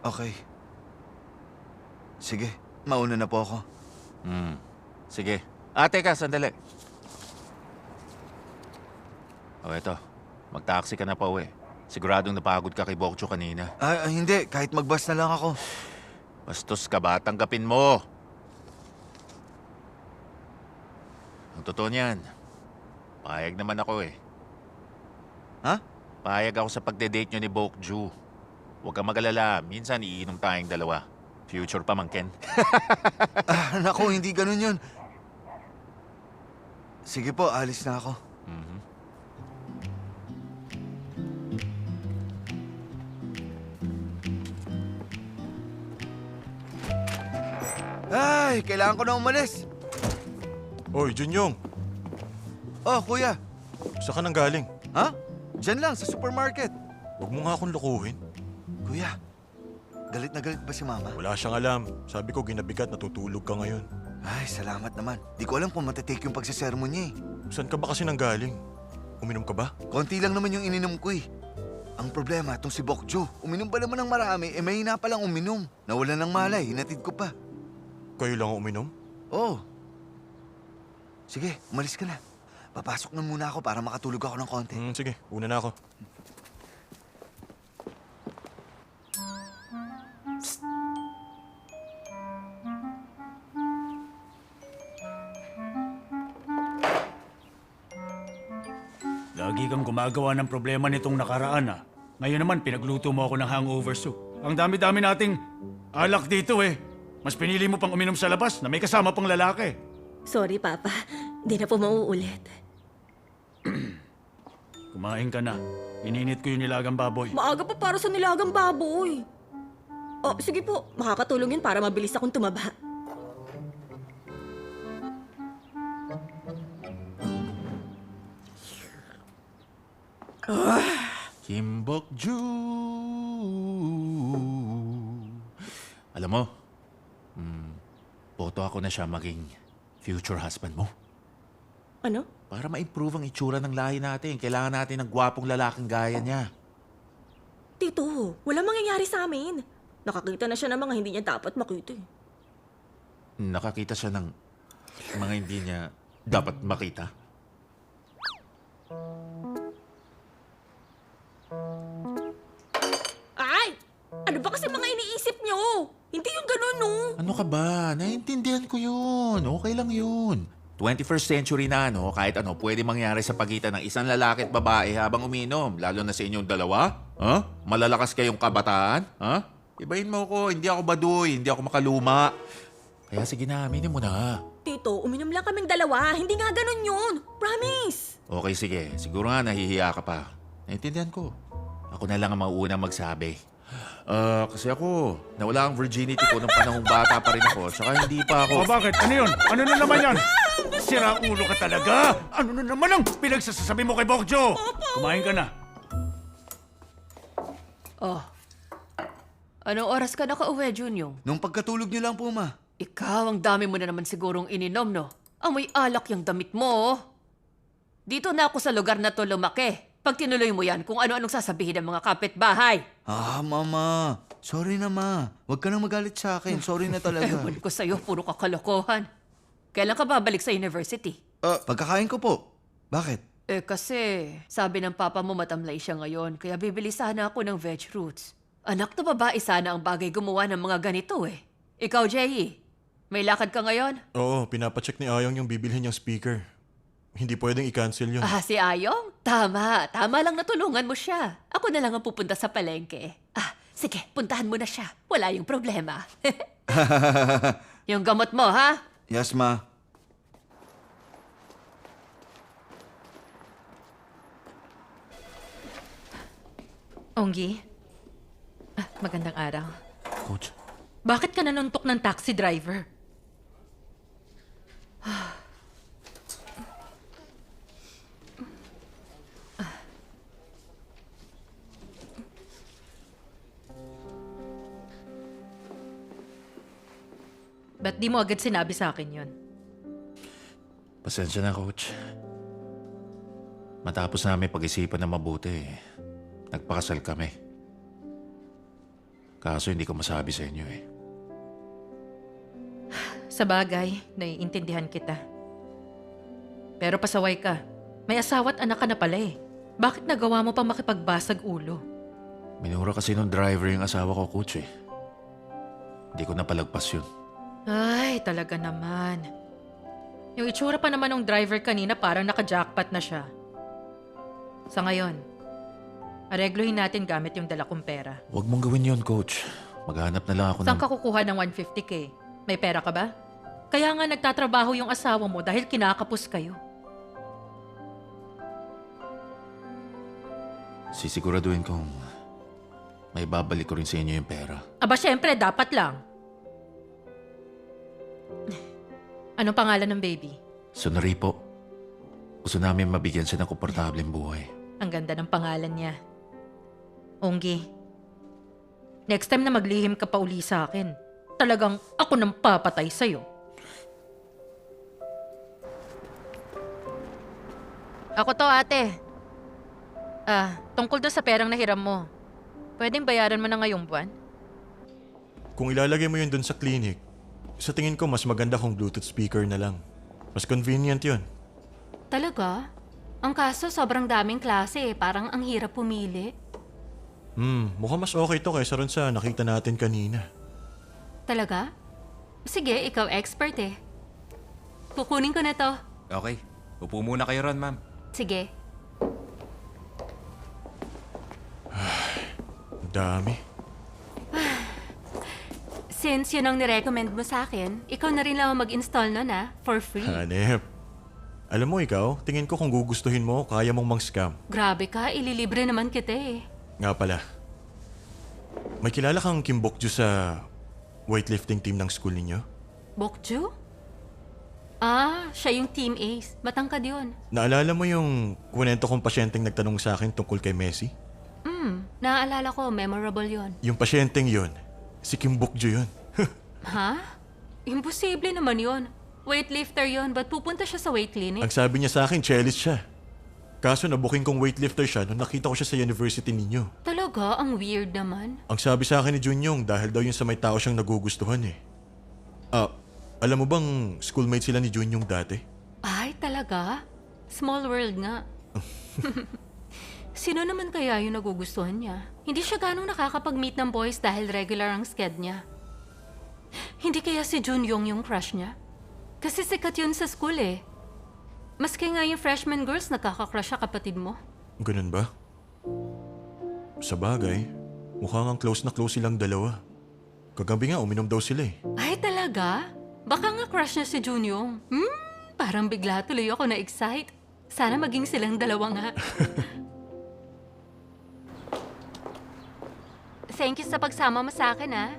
Speaker 2: Okay. Sige, mauna na po ako.
Speaker 10: Sige. Teka, sandali. O eto, mag-taxi ka na pa uwi. Siguradong napagod ka kay Bokjo kanina.
Speaker 2: Hindi. Kahit mag-bus na lang ako.
Speaker 10: Bastos ka ba? Tanggapin mo! Ang totoo niyan, payag naman ako eh.
Speaker 2: Ha?
Speaker 10: Payag ako sa pagde-date nyo ni Bokjo. Huwag kang mag-alala. Minsan iinom tayong dalawa. Future pa, Ken.
Speaker 2: Naku, hindi ganun yun. Sige po, alis na ako. Ay, kailangan ko na umalis.
Speaker 1: Oy, Junyong,
Speaker 2: Oh, kuya.
Speaker 1: saan ka nang galing?
Speaker 2: Ha? Diyan lang, sa supermarket.
Speaker 1: Huwag mo nga akong lukuhin.
Speaker 2: Kuya, galit na galit ba si Mama?
Speaker 1: Wala siyang alam. Sabi ko ginabigat, natutulog ka ngayon.
Speaker 2: Ay, salamat naman. Di ko alam kung matatake yung pagsisermon niya eh.
Speaker 1: Saan ka ba kasi nang galing? Uminom ka ba?
Speaker 2: Konti lang naman yung ininom ko eh. Ang problema, itong si Bokjo. Uminom ba naman ng marami, mahina pa lang uminom. Nawala ng malay, hinatid ko pa.
Speaker 1: Kayo lang ang uminom?
Speaker 2: Oo. Sige, umalis ka na. Papasok na muna ako para makatulog ako ng konti.
Speaker 1: Sige, una na ako.
Speaker 11: Lagi kang gumagawa ng problema nitong nakaraan, ha? Ngayon naman, pinagluto mo ako ng hangover soup. Ang dami-dami nating alak dito, eh. Mas pinili mo pang uminom sa labas na may kasama pang lalaki.
Speaker 3: Sorry, Papa. Di na po mauulit.
Speaker 11: Kumain ka na. Ininit ko yung nilagang baboy.
Speaker 3: Maaga pa para sa nilagang baboy. Oh, sige po. Makakatulong yun para mabilis akong tumaba.
Speaker 10: Kim Bokjo. Alam mo, boto ako na siya maging Future husband mo.
Speaker 3: Ano?
Speaker 10: Para ma-improve ang itsura ng lahi natin, kailangan natin ng gwapong lalaking gaya niya.
Speaker 3: Tito, walang mangyayari sa amin. Nakakita na siya ng mga hindi niya dapat makita.
Speaker 10: Nakakita siya ng mga hindi niya dapat makita.
Speaker 3: Ay! Ano ba kasi mga iniisip niyo? Hindi yung ganun, no?
Speaker 10: Ano ka ba? Naiintindihan ko yun. Okay lang yun. 21st century na, no? Kahit ano, pwede mangyari sa pagitan ng isang lalaki at babae habang uminom. Lalo na sa inyong dalawa. Ha? Malalakas kayong kabataan? Ha? Ibahin mo ko, hindi ako baduy, hindi ako makaluma. Kaya sige na, aminin mo na.
Speaker 3: Tito, uminom lang kaming dalawa. Hindi nga ganun yun. Promise.
Speaker 10: Okay, sige. Siguro nga nahihiya ka pa. Naiintindihan ko. Ako na lang ang mauunang magsabi. Kasi ako, nawala ang virginity ko nung panahong bata pa rin ako. Saka hindi pa ako...
Speaker 11: O bakit? Ano yun? Ano na naman yan? Sira ulo ka talaga! Ano na naman ang pinagsasabi mo kay Bokjo? Kumain ka na.
Speaker 6: Oh. Anong oras ka nakauwi, Junyong?
Speaker 2: Nung pagkatulog niyo lang po, ma.
Speaker 6: Ikaw, ang dami mo na naman sigurong ininom, no? Amoy alak yung damit mo, oh. Dito na ako sa lugar na to lumaki. Pag tinuloy mo yan, kung ano-anong sasabihin ng mga kapitbahay.
Speaker 2: Ah, mama. Sorry na, ma. Huwag ka nang magalit sa akin. Sorry na talaga.
Speaker 6: Ewan ko sa'yo, puro kakalokohan. Kailan ka babalik sa university?
Speaker 2: Pagkakain ko po. Bakit?
Speaker 6: Kasi sabi ng papa mo matamlay siya ngayon, kaya bibili sana ako ng veg roots. Anak na babae sana ang bagay gumawa ng mga ganito eh. Ikaw, Jay, may lakad ka ngayon?
Speaker 1: Oo, pinapacheck ni Ayong yung bibilhin niyang speaker. Hindi pwedeng i-cancel yun.
Speaker 6: Ah, si Ayong? Tama. Tama lang natulungan mo siya. Ako na lang ang pupunta sa palengke. Ah, sige, puntahan mo na siya. Wala yung problema. Yung gamot mo, ha?
Speaker 2: Yes, ma.
Speaker 4: Onggi? Magandang araw.
Speaker 10: Coach,
Speaker 4: Bakit ka nanuntok ng taxi driver? Ba't di mo agad sinabi sa akin yun?
Speaker 10: pasensya na, Coach. Matapos namin pag-isipan na mabuti, nagpakasal kami. Kaso hindi ko masabi sa inyo eh.
Speaker 4: Sa bagay, naiintindihan kita. Pero pasaway ka. May asawa at anak ka na pala eh. Bakit nagawa mo pa makipagbasag ulo?
Speaker 10: Minura kasi nung driver yung asawa ko, Coach eh. Hindi ko napalagpas yun.
Speaker 4: Ay, talaga naman. Yung itsura pa naman ng driver kanina parang naka-jackpot na siya. Sa ngayon, aregluhin natin gamit yung dala kong pera.
Speaker 10: Huwag mong gawin yun, Coach. Maghanap na lang ako
Speaker 4: Saan ka kukuha ng 150K? May pera ka ba? Kaya nga nagtatrabaho yung asawa mo dahil kinakapos kayo.
Speaker 10: Sisiguraduhin kong may babalik ko rin sa inyo yung pera.
Speaker 4: Aba, syempre, dapat lang. Anong pangalan ng baby?
Speaker 10: Sunari po. Gusto namin mabigyan siya ng komportableng buhay.
Speaker 4: Ang ganda ng pangalan niya. Onggi, next time na maglihim ka pa uli sa akin, talagang ako nang papatay sa'yo. Ako to, ate. Tungkol doon sa perang nahiram mo. Pwedeng bayaran mo na ngayong buwan?
Speaker 1: Kung ilalagay mo yun dun sa clinic, sa tingin ko mas maganda kung Bluetooth speaker na lang. Mas convenient yun.
Speaker 7: Talaga? Ang kaso, sobrang daming klase eh. Parang ang hirap pumili.
Speaker 1: Mukhang mas okay to kaysa ron sa nakita natin kanina.
Speaker 7: Talaga? Sige, ikaw expert eh. Kukunin ko na to.
Speaker 9: Okay. Upo muna kayo ron, ma'am.
Speaker 7: Sige.
Speaker 1: Ang dami.
Speaker 7: Since yun ang nirecommend mo sa akin, ikaw na rin lang ang mag-install nun for free.
Speaker 1: Hanep. Alam mo ikaw, tingin ko kung gugustuhin mo, kaya mong mang-scam.
Speaker 7: Grabe ka, ililibre naman kita eh.
Speaker 1: Nga pala. May kilala kang Kim Bokju sa weightlifting team ng school ninyo?
Speaker 7: Bokju? Siya yung Team Ace. Matangkad yun.
Speaker 1: Naalala mo yung kwento kong pasyenteng nagtanong sa akin tungkol kay Messi?
Speaker 7: Naaalala ko, memorable yun.
Speaker 1: Yung pasyenteng yun, si Kim Bokju yun.
Speaker 7: Ha? Imposible naman yun. Weightlifter yon, ba't pupunta siya sa weight clinic?
Speaker 1: Ang sabi niya sa akin, cellist siya. Kaso nabuking kong weightlifter siya nung nakita ko siya sa university ninyo.
Speaker 7: Talaga? Ang weird naman.
Speaker 1: Ang sabi sa akin ni Junyong dahil daw yun sa may tao siyang nagugustuhan eh. Alam mo bang schoolmate sila ni Junyong dati?
Speaker 7: Ay, talaga? Small world nga. Sino naman kaya yung nagugustuhan niya? Hindi siya ganong nakakapag-meet ng boys dahil regular ang sked niya. Hindi kaya si Junyong yung crush niya? Kasi sikat yun sa school eh. Maski nga yung freshman girls, nakaka-crush sa kapatid mo.
Speaker 1: Ganun ba? Sa bagay, mukhang ang close na close silang dalawa. Kagabi nga, uminom daw sila eh.
Speaker 7: Ay, talaga? Baka nga crush niya si Junyong. Parang bigla tuloy ako na-excite. Sana maging silang dalawa nga. Thank you sa pagsama mo sa akin, ha?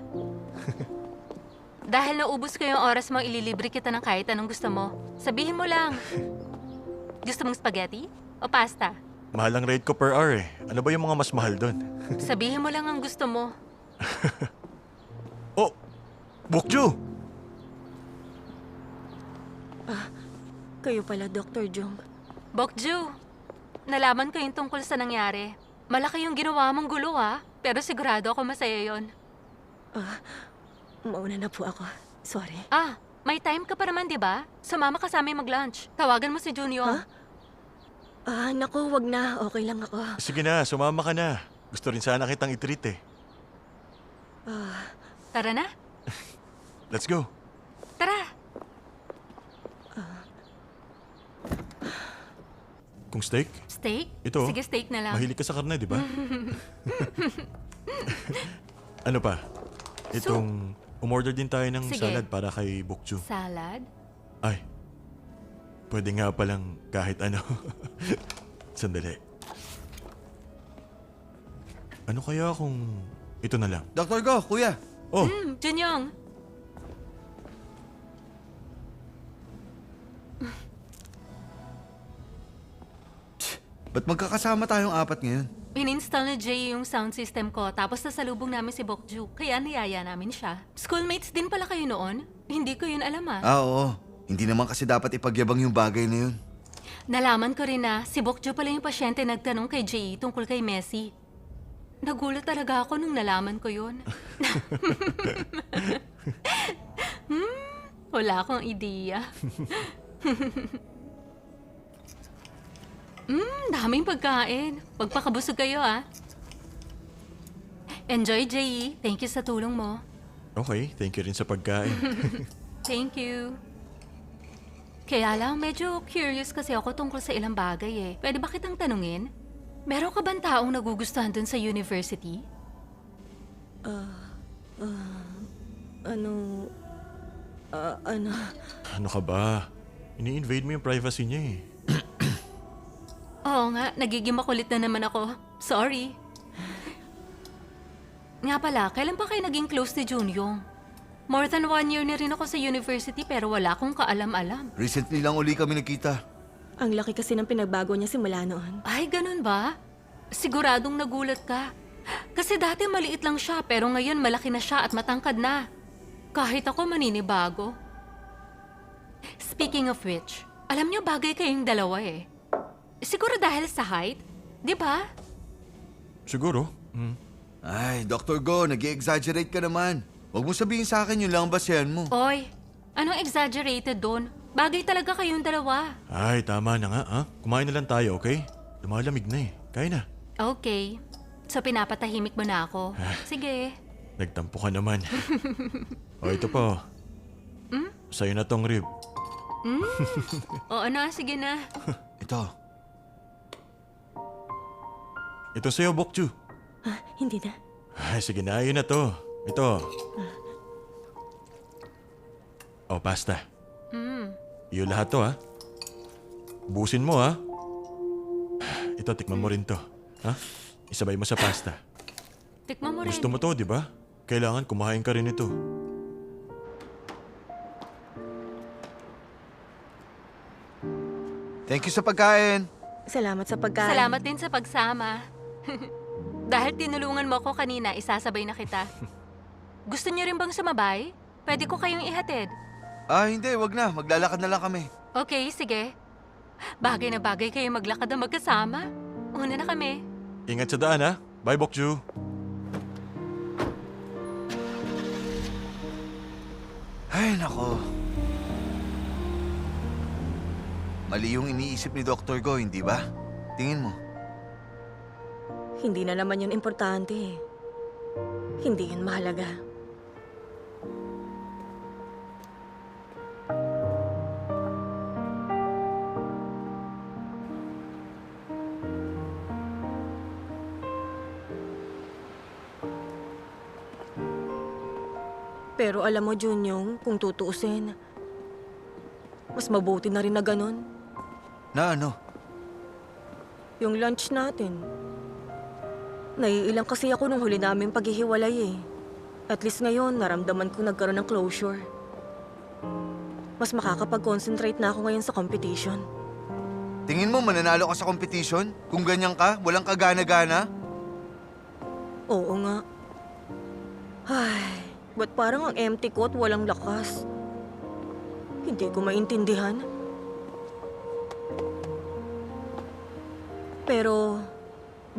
Speaker 7: Dahil naubos ko yung oras mo, ililibre kita ng kahit anong gusto mo. Sabihin mo lang. Gusto mong spaghetti o pasta?
Speaker 1: Mahal ang rate ko per hour eh. Ano ba yung mga mas mahal doon?
Speaker 7: Sabihin mo lang ang gusto mo.
Speaker 1: Oh! Bokju!
Speaker 3: Kayo pala, Dr. Jung.
Speaker 7: Bokju, nalaman ko yung tungkol sa nangyari. Malaki yung ginawa mong gulo, ha? Pero sigurado ako masaya yon.
Speaker 3: Mauna na po ako. Sorry.
Speaker 7: May time ka pa naman, di ba? Sumama ka sa amin mag-lunch. Tawagan mo si Junior.
Speaker 3: Naku, wag na. Okay lang ako.
Speaker 1: Sige na, sumama ka na. Gusto rin sana kitang i-treat eh.
Speaker 7: Tara na.
Speaker 1: Let's go.
Speaker 7: Tara.
Speaker 1: Kung steak?
Speaker 7: Steak?
Speaker 1: Ito.
Speaker 7: Sige, steak na lang.
Speaker 1: Mahilig ka sa karne, di ba? Ano pa? Itong, umorder din tayo ng
Speaker 7: Sige.
Speaker 1: salad para kay Bokju.
Speaker 7: Salad?
Speaker 1: Ay, pwede nga palang kahit ano. Sandali. Ano kaya kung ito na lang?
Speaker 2: Dr. Go, kuya.
Speaker 1: Oh,
Speaker 7: Junyong.
Speaker 2: Ba't magkakasama tayong apat ngayon?
Speaker 7: In-install ni Jay yung sound system ko, tapos nasalubong namin si Bokju. Kaya niyaya namin siya. Schoolmates din pala kayo noon? Hindi ko yun alam, ah.
Speaker 2: Oo. Hindi naman kasi dapat ipagyabang yung bagay na yun.
Speaker 7: Nalaman ko rin na si Bokju pala yung pasyente nagtanong kay Jay tungkol kay Messi. Nagulat talaga ako nung nalaman ko yun. Wala akong ideya. Daming pagkain. Pagpakabusog kayo, ah. Enjoy, Jay. Thank you sa tulong mo.
Speaker 1: okay. Thank you rin sa pagkain.
Speaker 7: Thank you. Kaya lang, medyo curious kasi ako tungkol sa ilang bagay eh. Pwede ba kitang tanungin? Meron ka bang taong nagugustuhan dun sa university?
Speaker 1: Ano ka ba? Ini-invade mo yung privacy niya eh.
Speaker 7: Oo nga, nagiging makulit na naman ako. Sorry. Nga pala, kailan pa kayo naging close ni Junyong? More than 1 year na rin ako sa university pero wala akong kaalam-alam.
Speaker 2: Recently lang uli kami nakita.
Speaker 3: Ang laki kasi ng pinagbago niya simula noon.
Speaker 7: Ay, ganun ba? Siguradong nagulat ka. Kasi dati maliit lang siya pero ngayon malaki na siya at matangkad na. Kahit ako maninibago. Speaking of which, alam niyo bagay kayong dalawa eh. Siguro dahil sa height, di ba?
Speaker 1: Siguro.
Speaker 2: Ay, Dr. Go, nag-exaggerate ka naman. Huwag mo sabihin sa akin yun lang ang basehan mo.
Speaker 7: Oy, anong exaggerated doon? Bagay talaga kayong dalawa.
Speaker 1: Ay, tama na nga, ha? Kumain na lang tayo, okay? Lumalamig na eh. Kaya na.
Speaker 7: Okay. So pinapatahimik mo na ako. Sige.
Speaker 1: Nagtampo ka naman. O, ito po. Sa'yo na tong rib.
Speaker 7: O ano, sige na.
Speaker 2: Ito.
Speaker 1: Ito sa'yo, Bokju.
Speaker 3: Hindi na.
Speaker 1: Ay, sige na. Yun na to. Ito. O, pasta. Iyo lahat to, ha? Busin mo, ha? Ito, tikman mo rin to. Ha? Isabay mo sa pasta.
Speaker 7: Tikman mo rin.
Speaker 1: Gusto mo to, di ba? Kailangan kumain ka rin ito.
Speaker 2: Thank you sa pagkain.
Speaker 3: Salamat sa pagkain.
Speaker 7: Salamat din sa pagsama. Dahil tinulungan mo ako kanina, isasabay na kita. Gusto niyo rin bang sumabay? Pwede ko kayong ihatid.
Speaker 2: Hindi, wag na. Maglalakad na lang kami.
Speaker 7: Okay, sige. Bagay na bagay kayo maglakad na magkasama. Una na kami.
Speaker 1: Ingat sa daan, ha? Bye, Bokju.
Speaker 2: Ay, nako. Mali yung iniisip ni Dr. Go, hindi ba? Tingin mo.
Speaker 3: Hindi na naman yun importante eh. Hindi yun mahalaga. Pero alam mo, Junyong, kung tutuusin, mas mabuti na rin na ganun.
Speaker 2: Na ano?
Speaker 3: Yung lunch natin. Naiilang kasi ako nung huli namin paghihiwalay eh. At least ngayon, naramdaman ko nagkaroon ng closure. Mas makakapag-concentrate na ako ngayon sa competition.
Speaker 2: Tingin mo mananalo ka sa competition? Kung ganyan ka, walang kagana-gana?
Speaker 3: Oo nga. Ay, ba't parang ang empty ko at walang lakas? Hindi ko maintindihan. Pero,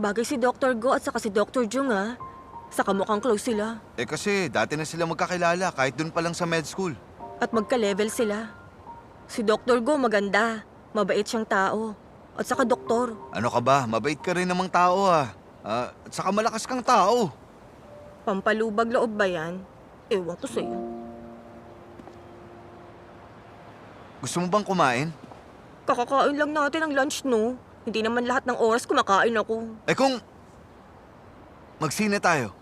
Speaker 3: bagay si Dr. Go at saka si Dr. Jung ah. Saka mukhang close sila.
Speaker 2: Kasi dati na sila magkakilala kahit dun pa lang sa med school.
Speaker 3: At magka-level sila. Si Dr. Go maganda. Mabait siyang tao. At saka doktor.
Speaker 2: Ano ka ba? Mabait ka rin namang tao at saka malakas kang tao.
Speaker 3: Pampalubag loob ba yan? Ewan ko sa'yo.
Speaker 2: Gusto mo bang kumain?
Speaker 3: Kakakain lang natin ng lunch, no? Hindi naman lahat ng oras kumakain ako.
Speaker 2: Kung magsine tayo.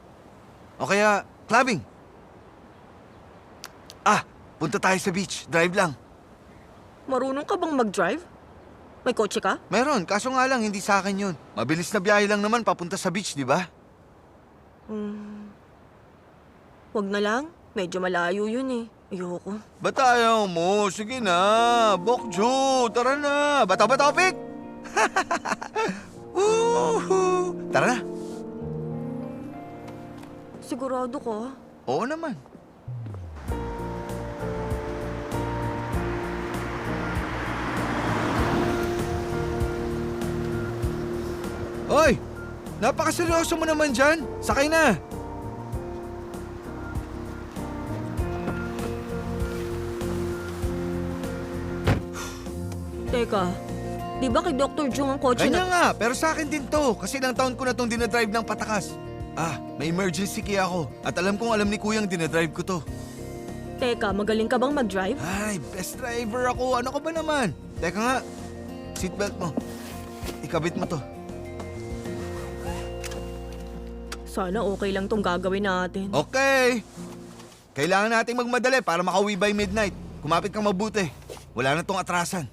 Speaker 2: O kaya clubbing. Punta tayo sa beach. Drive lang.
Speaker 3: Marunong ka bang mag-drive? May kotse ka?
Speaker 2: Meron, kaso nga lang hindi sa akin yun. Mabilis na biyahe lang naman papunta sa beach, di ba?
Speaker 3: Wag na lang. Medyo malayo yun eh. Ayoko.
Speaker 2: Ba't ayaw mo? Sige na. Bokju, tara na. Bata ba topic? Woohoo! Tara na.
Speaker 3: Sigurado ka?
Speaker 2: Oo naman. Hoy! Napakaseryoso mo naman dyan. Sakay na.
Speaker 3: Teka, di ba kay Dr. Jung ang kotse
Speaker 2: Kanya
Speaker 3: na...
Speaker 2: nga, pero sa akin din to. Kasi ilang taon ko na tong dinadrive ng patakas. May emergency key ako. At alam kong alam ni Kuyang dinadrive ko to.
Speaker 3: Teka, magaling ka bang mag-drive?
Speaker 2: Ay, best driver ako. Ano ka ba naman? Teka nga, seatbelt mo. Ikabit mo to.
Speaker 3: Sana okay lang tong gagawin natin.
Speaker 2: Okay. Kailangan nating magmadali para makauwi by midnight. Kumapit kang mabuti. Wala na tong atrasan.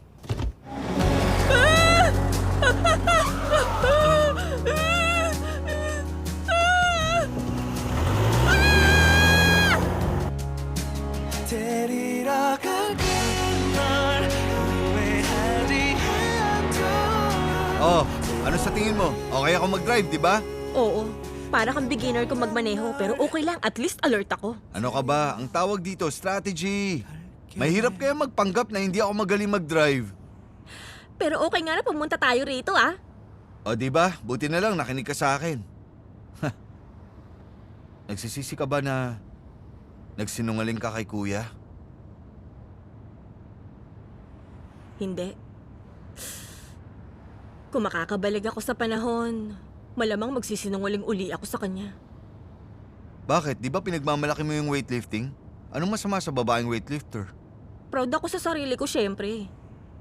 Speaker 2: Ano sa tingin mo? Okay ako mag-drive, di ba?
Speaker 3: Oo. Para kang beginner kung magmaneho, pero okay lang. At least alert ako.
Speaker 2: Ano ka ba? Ang tawag dito, strategy. Mahirap kaya magpanggap na hindi ako magaling mag-drive.
Speaker 3: Pero okay nga na pumunta tayo rito, ah.
Speaker 2: O di ba? Buti na lang nakinig ka sa akin. Nagsisisi ka ba na nagsinungaling ka kay Kuya?
Speaker 3: Hindi. Kung makakabalig ako sa panahon, malamang magsisinungaling uli ako sa kanya.
Speaker 2: Bakit? Di ba pinagmamalaki mo yung weightlifting? Anong masama sa babaeng weightlifter?
Speaker 3: Proud ako sa sarili ko, syempre.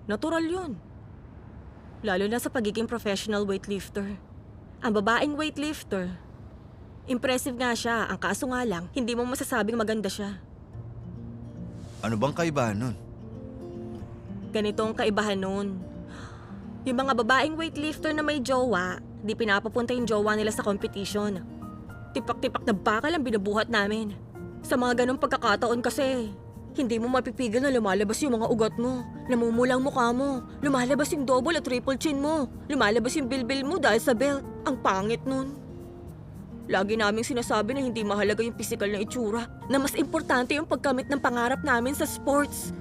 Speaker 3: Natural yun. Lalo na sa pagiging professional weightlifter. Ang babaeng weightlifter, impressive nga siya. Ang kaso nga lang, hindi mo masasabing maganda siya.
Speaker 2: Ano bang kaibahan nun?
Speaker 3: Ganito ang kaibahan nun. Yung mga babaeng weightlifter na may jowa, di pinapapunta yung jowa nila sa competition. Tipak-tipak na bakal ang binubuhat namin. Sa mga ganong pagkakataon kasi, hindi mo mapipigil na lumalabas yung mga ugat mo. Namumulang mukha mo. Lumalabas yung double at triple chin mo. Lumalabas yung bilbil mo dahil sa belt. Ang pangit nun. Lagi naming sinasabi na hindi mahalaga yung physical na itsura, na mas importante yung pagkamit ng pangarap namin sa sports.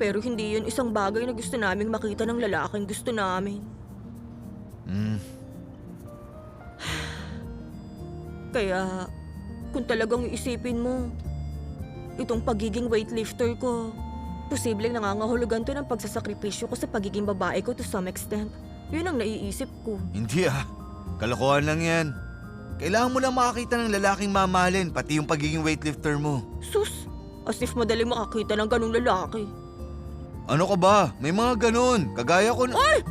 Speaker 3: Pero hindi yun isang bagay na gusto naming makita ng lalaking gusto namin. Kaya, kung talagang iisipin mo, itong pagiging weightlifter ko, posibleng nangangahulugan to ng pagsasakripisyo ko sa pagiging babae ko to some extent. Yun ang naiisip ko.
Speaker 2: Hindi kalokohan lang yan. Kailangan mo lang makakita ng lalaking mamahalin, pati yung pagiging weightlifter mo.
Speaker 3: Sus, as if madaling makakita ng ganung lalaki.
Speaker 2: Ano ka ba? May mga ganun. Kagaya ko na...
Speaker 3: Ay!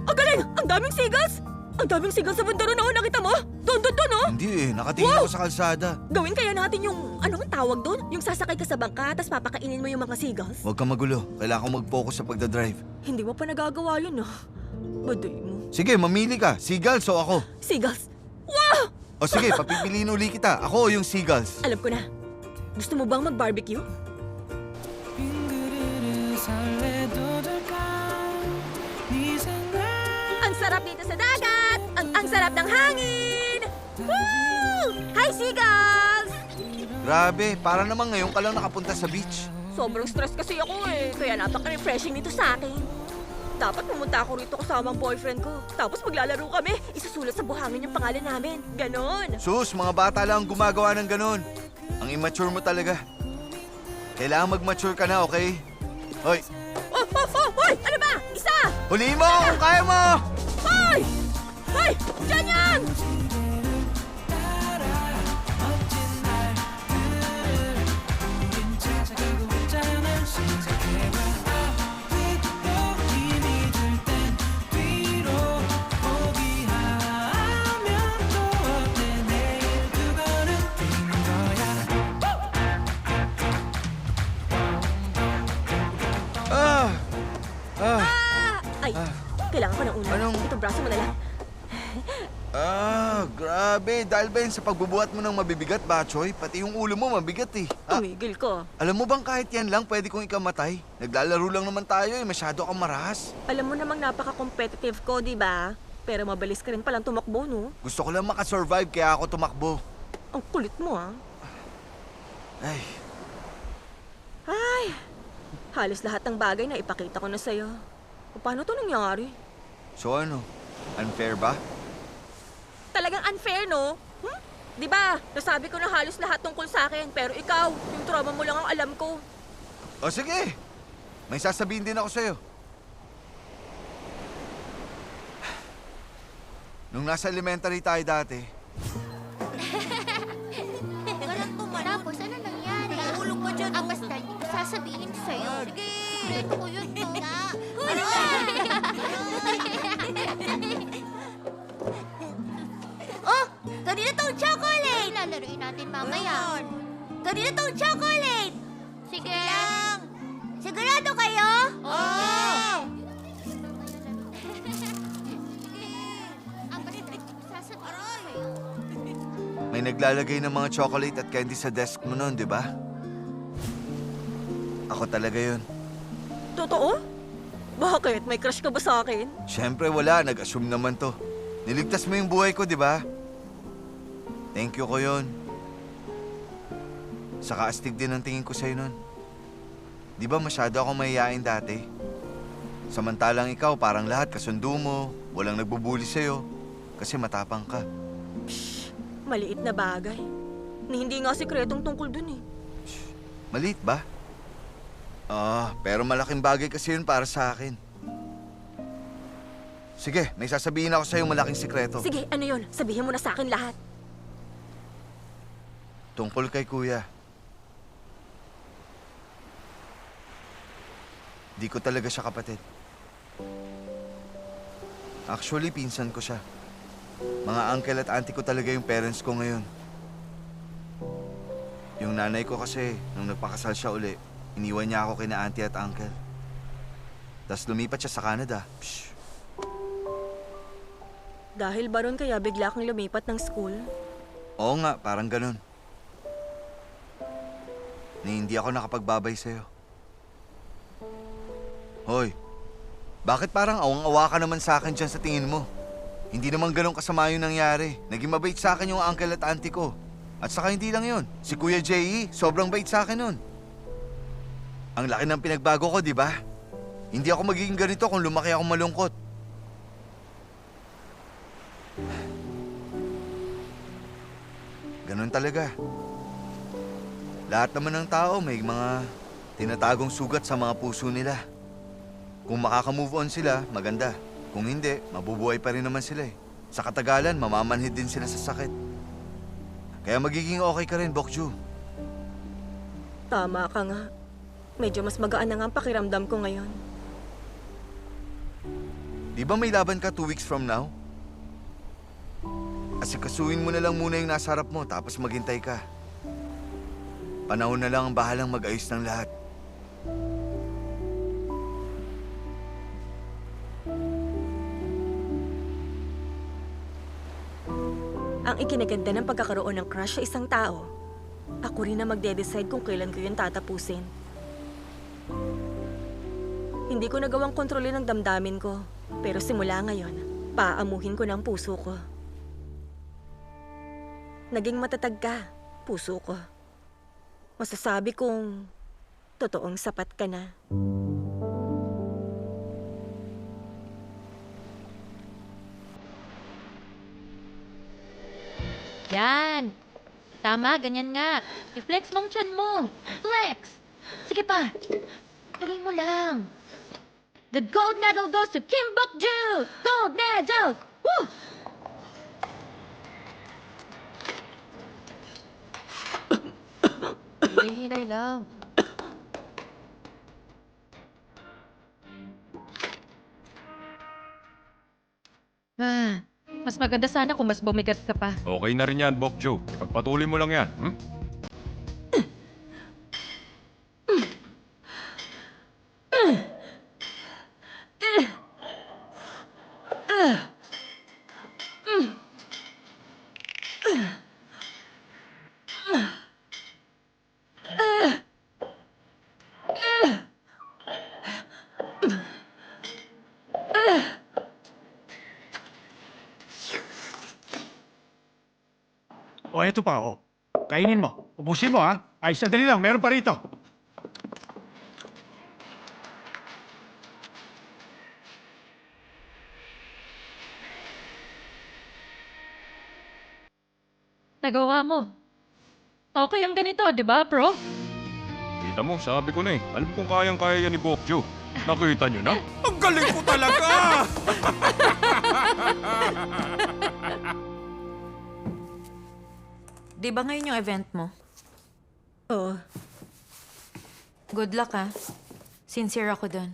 Speaker 3: Ang galing! Ang daming seagulls! Ang daming seagulls sa bundaro noon, nakita mo? Doon, oh!
Speaker 2: Hindi nakatingin ako sa kalsada.
Speaker 3: Gawin kaya natin yung, ano ang tawag doon? Yung sasakay ka sa bangka, tapos papakainin mo yung mga seagulls?
Speaker 2: Huwag kang magulo. Kailangan ko mag-focus sa pagdadrive.
Speaker 3: Hindi mo pa nagagawa yun, Baduy mo.
Speaker 2: Sige, mamili ka. Seagulls o ako?
Speaker 3: Seagulls! Wow!
Speaker 2: O sige, papipiliin uli kita. Ako o yung seagulls?
Speaker 3: Alam ko na. Gusto mo bang mag-barbecue? Ang sarap dito sa dagat! Ang sarap ng hangin! Woo! Hi, seagulls!
Speaker 2: Grabe, para naman ngayon ka lang nakapunta sa beach.
Speaker 3: Sobrang stress kasi ako kaya napaka-refreshing nito sa akin. Dapat pumunta ako rito kasama ang boyfriend ko. Tapos maglalaro kami, isusulat sa buhangin yung pangalan namin. Ganon!
Speaker 2: Sus, mga bata lang ang gumagawa ng ganon. Ang immature mo talaga. Kailangan mag-mature ka na, okay? Hoy!
Speaker 3: Hoy! Ano ba? Isa!
Speaker 2: Huliin mo kung kaya mo!
Speaker 3: Hoy! Hoy! Diyan yan! Ay, kailangan ko ng una. Ito, braso mo na lang.
Speaker 2: Grabe. Dahil ba yun sa pagbubuhat mo ng mabibigat, Bachoy? Pati yung ulo mo mabigat eh.
Speaker 3: Tumigil ka.
Speaker 2: Alam mo bang kahit yan lang pwede kong ikamatay? Naglalaro lang naman tayo masyado kang marahas.
Speaker 3: Alam mo namang napaka-competitive ko, di ba? Pero mabilis ka rin palang tumakbo, no?
Speaker 2: Gusto ko lang makasurvive kaya ako tumakbo.
Speaker 3: Ang kulit mo,
Speaker 2: Ay,
Speaker 3: halos lahat ng bagay na ipakita ko na sa'yo. Paano to nangyari?
Speaker 2: so ano? Unfair ba?
Speaker 3: Talagang unfair, no? Di ba? Nasabi ko na halos lahat tungkol sa akin, pero ikaw, yung trauma mo lang ang alam ko.
Speaker 2: O sige, may sasabihin din ako sa'yo. Nung nasa elementary tayo dati,
Speaker 12: Tapos, ano nangyari? Nahulog ka dyan. Basta, hindi ko sasabihin sa'yo. Sige! Ito ko yun, no? Ano ba? Oh! Kanina tong chocolate! Lalaruin natin mamaya. Kanina tong chocolate! Sige lang. Sigurado kayo? Oo!
Speaker 2: may naglalagay ng mga chocolate at candy sa desk mo noon, di ba? Ako talaga yun.
Speaker 3: Totoo? Bakit? May crush ka ba sa akin?
Speaker 2: Siyempre wala, nag-assume naman to. Niligtas mo yung buhay ko, di ba? Thank you ko yun. Saka astig din ang tingin ko sa'yo nun. Di ba masyado akong mahihain dati? Samantalang ikaw, parang lahat kasundo mo, walang nagbubuli sa'yo, kasi matapang ka.
Speaker 3: Maliit na bagay. Ni hindi nga sikretong tungkol dun eh.
Speaker 2: Maliit ba? Pero malaking bagay kasi yun para sa akin. Sige, may sasabihin ako sa'yo malaking sikreto.
Speaker 3: Sige, ano yun? Sabihin mo na sa akin lahat.
Speaker 2: Tungkol kay Kuya. Di ko talaga siya kapatid. Actually, pinsan ko siya. Mga uncle at auntie ko talaga yung parents ko ngayon. Yung nanay ko kasi, nung nagpakasal siya uli, iniwan niya ako kina auntie at uncle. Tapos lumipat siya sa Canada. Psh.
Speaker 3: Dahil ba ron kaya bigla kang lumipat ng school?
Speaker 2: Oo nga, parang ganun. Ni hindi ako nakapagbabay sa'yo. Hoy, bakit parang awang-awa ka naman sa akin dyan sa tingin mo? Hindi naman ganun kasama yung nangyari. Naging mabait sa akin yung uncle at auntie ko. At saka hindi lang yun. Si Kuya J.E., sobrang bait sa akin nun. Ang laki ng pinagbago ko, di ba? Hindi ako magiging ganito kung lumaki akong malungkot. Ganun talaga. Lahat naman ng tao may mga tinatagong sugat sa mga puso nila. Kung makaka-move on sila, maganda. Kung hindi, mabubuhay pa rin naman sila eh. Sa katagalan, mamamanhid din sila sa sakit. Kaya magiging okay ka rin, Bokju.
Speaker 3: Tama ka nga. Medyo mas magaan na nga ang pakiramdam ko ngayon.
Speaker 2: Di ba may laban ka 2 weeks from now? Asikasuhin mo na lang muna yung nasa harap mo, tapos maghintay ka. Panahon na lang ang bahalang mag-ayos ng lahat.
Speaker 3: Ang ikinaganda ng pagkakaroon ng crush sa isang tao, ako rin na magde-decide kung kailan ko yun tatapusin. Hindi ko nagawang kontrolin ang damdamin ko, pero simula ngayon, paamuhin ko ng puso ko. Naging matatag ka, puso ko. Masasabi kong totoong sapat ka na.
Speaker 4: Yan. Tama, ganyan nga. I-flex mong tiyan mo. Flex! Sige pa. Tuloy mo lang. The gold medal goes to Kim Bok-ju! Gold medal! Woo!
Speaker 5: Hinay lang.
Speaker 4: Mas maganda sana kung mas bumigat ka pa.
Speaker 9: Okay na rin yan, Bokjo. Pagpatuloy mo lang yan.
Speaker 11: O, eto pa, o. Kainin mo. Ubusin mo, ha? Ay, sandali lang. Meron pa rito.
Speaker 4: Nagawa mo. Okay ang ganito, di ba, bro?
Speaker 9: Kita mo, sabi ko na eh. Alam kong kayang-kaya yan ni Bokjo. Nakita nyo na?
Speaker 1: Ang galing ko talaga!
Speaker 6: Di ba ngayon yung event mo?
Speaker 3: Oo.
Speaker 6: Good luck, ah. Sincere ako dun.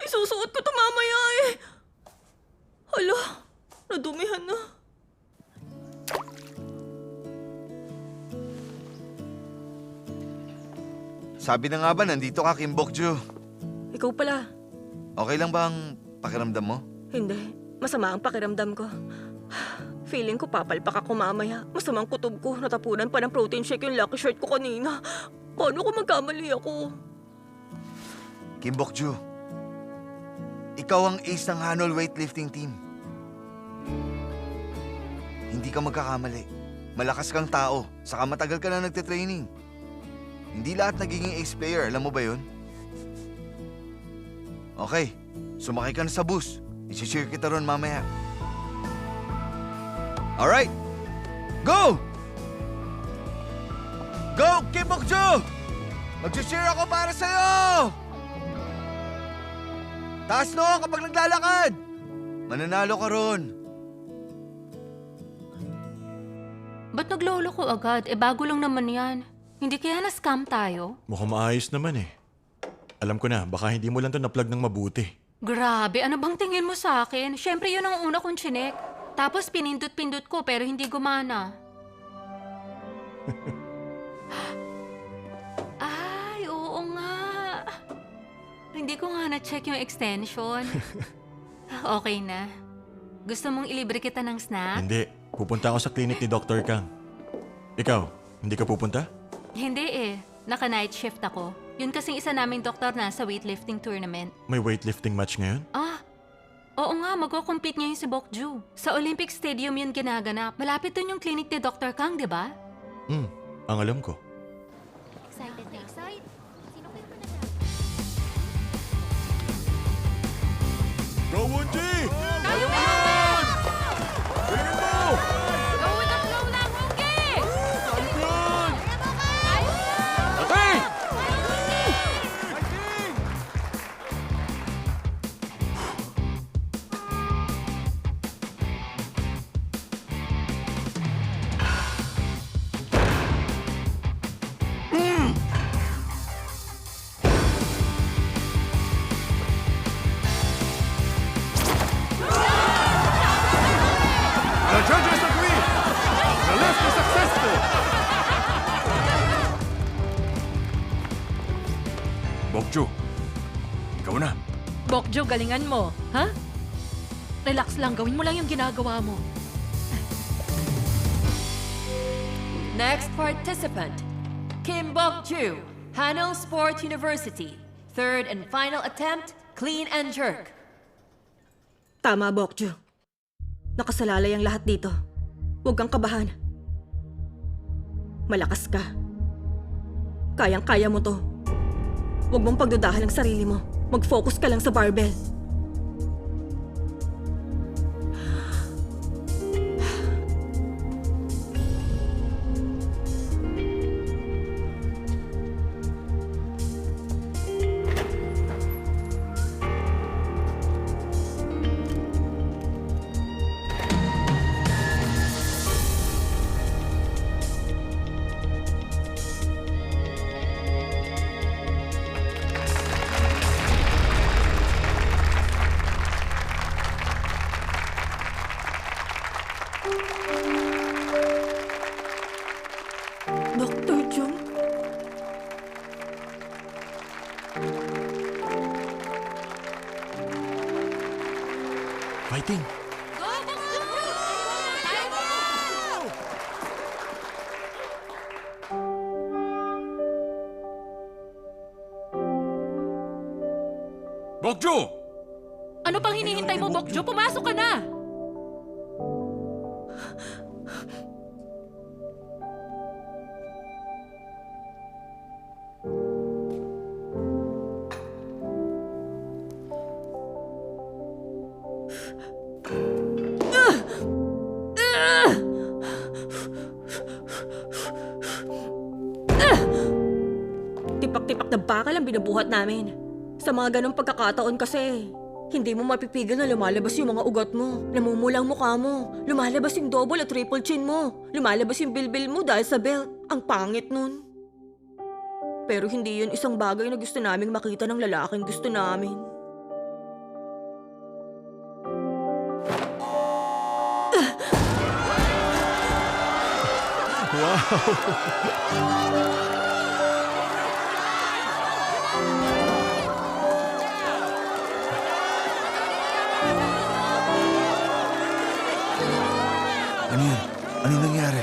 Speaker 3: Isusuot ko ito mamaya eh. Hala, nadumihan na.
Speaker 2: Sabi na nga ba, nandito ka, Kim Bok-ju?
Speaker 3: Ikaw pala.
Speaker 2: Okay lang ba ang pakiramdam mo?
Speaker 3: Hindi. Masama ang pakiramdam ko. Feeling ko papalpak ako mamaya. Masamang kutob ko. Natapunan pa ng protein shake yung lucky shirt ko kanina. Paano kung magkamali ako?
Speaker 2: Kim Bok-ju, ikaw ang ace ng Hanol weightlifting team. Hindi ka magkakamali. Malakas kang tao, saka matagal ka na nagte-training. Hindi lahat nagiging ace player, alam mo ba yun? Okay, sumakay ka na sa bus. Isi-cheer kita ron mamaya. Alright, go! Go, Kim Bok-ju! Mag-cheer ako para sa'yo! Taas no kapag naglalakad! Mananalo ka ron.
Speaker 7: Ba't naglolo ko agad? Bago lang naman yan. Hindi kaya na-scam tayo?
Speaker 1: Mukhang maayos naman eh. Alam ko na, baka hindi mo lang to na-plug ng mabuti.
Speaker 7: Grabe, ano bang tingin mo sa akin? Siyempre yun ang una kong chinek. Tapos pinindot-pindot ko pero hindi gumana. Ay, oo nga. Hindi ko nga na-check yung extension. Okay na. Gusto mong ilibre kita ng snack?
Speaker 1: Hindi. Pupunta ako sa clinic ni Dr. Kang. Ikaw, hindi ka pupunta?
Speaker 7: Hindi eh. Naka-night shift ako. Yun kasing isa naming doktor na sa weightlifting tournament.
Speaker 1: May weightlifting match ngayon?
Speaker 7: Oo nga, magko-compete ngayon si Bokju. Sa Olympic Stadium yun ginaganap. Malapit dun yung clinic ni Dr. Kang, di ba?
Speaker 1: Ang alam ko.
Speaker 12: Excited na excited. Sino kayo na
Speaker 1: Go, Wonji!
Speaker 7: Tayo na! Go with the flow lang, Hongi!
Speaker 1: Okay!
Speaker 8: The judges agree! The left is successful!
Speaker 9: Bokju, ikaw na.
Speaker 4: Bokjo, galingan mo. Ha? Relax lang. Gawin mo lang yung ginagawa mo.
Speaker 6: Next participant, Kim Bok-ju, Hanoi Sport University. Third and final attempt, clean and jerk.
Speaker 3: Tama, Bokju. Nakasalalay ang lahat dito. Huwag kang kabahan. Malakas ka. Kayang-kaya mo to. Huwag mong pagdudahan ang sarili mo. Mag-focus ka lang sa barbell. Dr. Jung?
Speaker 1: Fighting!
Speaker 9: Bokju!
Speaker 4: Ano pang hinihintay mo, Bokjo? Pumasok ka na!
Speaker 3: Tipak-tipak na bakal ang binubuhat namin. Sa mga ganong pagkakataon kasi, hindi mo mapipigil na lumalabas yung mga ugat mo. Namumulang mukha mo. Lumalabas yung double at triple chin mo. Lumalabas yung bilbil mo dahil sa belt. Ang pangit nun. Pero hindi yun isang bagay na gusto naming makita ng lalaking gusto namin.
Speaker 2: Ano yan? Ano nangyari?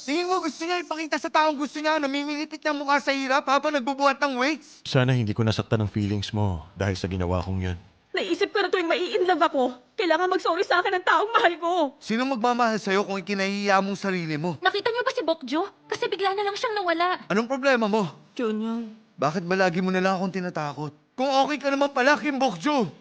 Speaker 8: Tingin mo gusto niya ipakita sa taong gusto niya, namimilipit ng mukha sa hirap habang nagbubuhat ng weights?
Speaker 1: Sana hindi ko nasaktan ang feelings mo dahil sa ginawa kong yun.
Speaker 3: Naisip ko na tuwing mai-inlove ako, kailangan mag-sorry sa akin ng taong mahal ko.
Speaker 2: Sino magmamahal sa'yo kung ikinahihiya mong sarili mo?
Speaker 5: Nakita niyo ba si Bokjo? Kasi bigla na lang siyang nawala.
Speaker 2: Anong problema mo?
Speaker 3: Junior.
Speaker 2: Bakit ba lagi mo na lang akong tinatakot? Kung okay ka naman pala, Kim Bokju!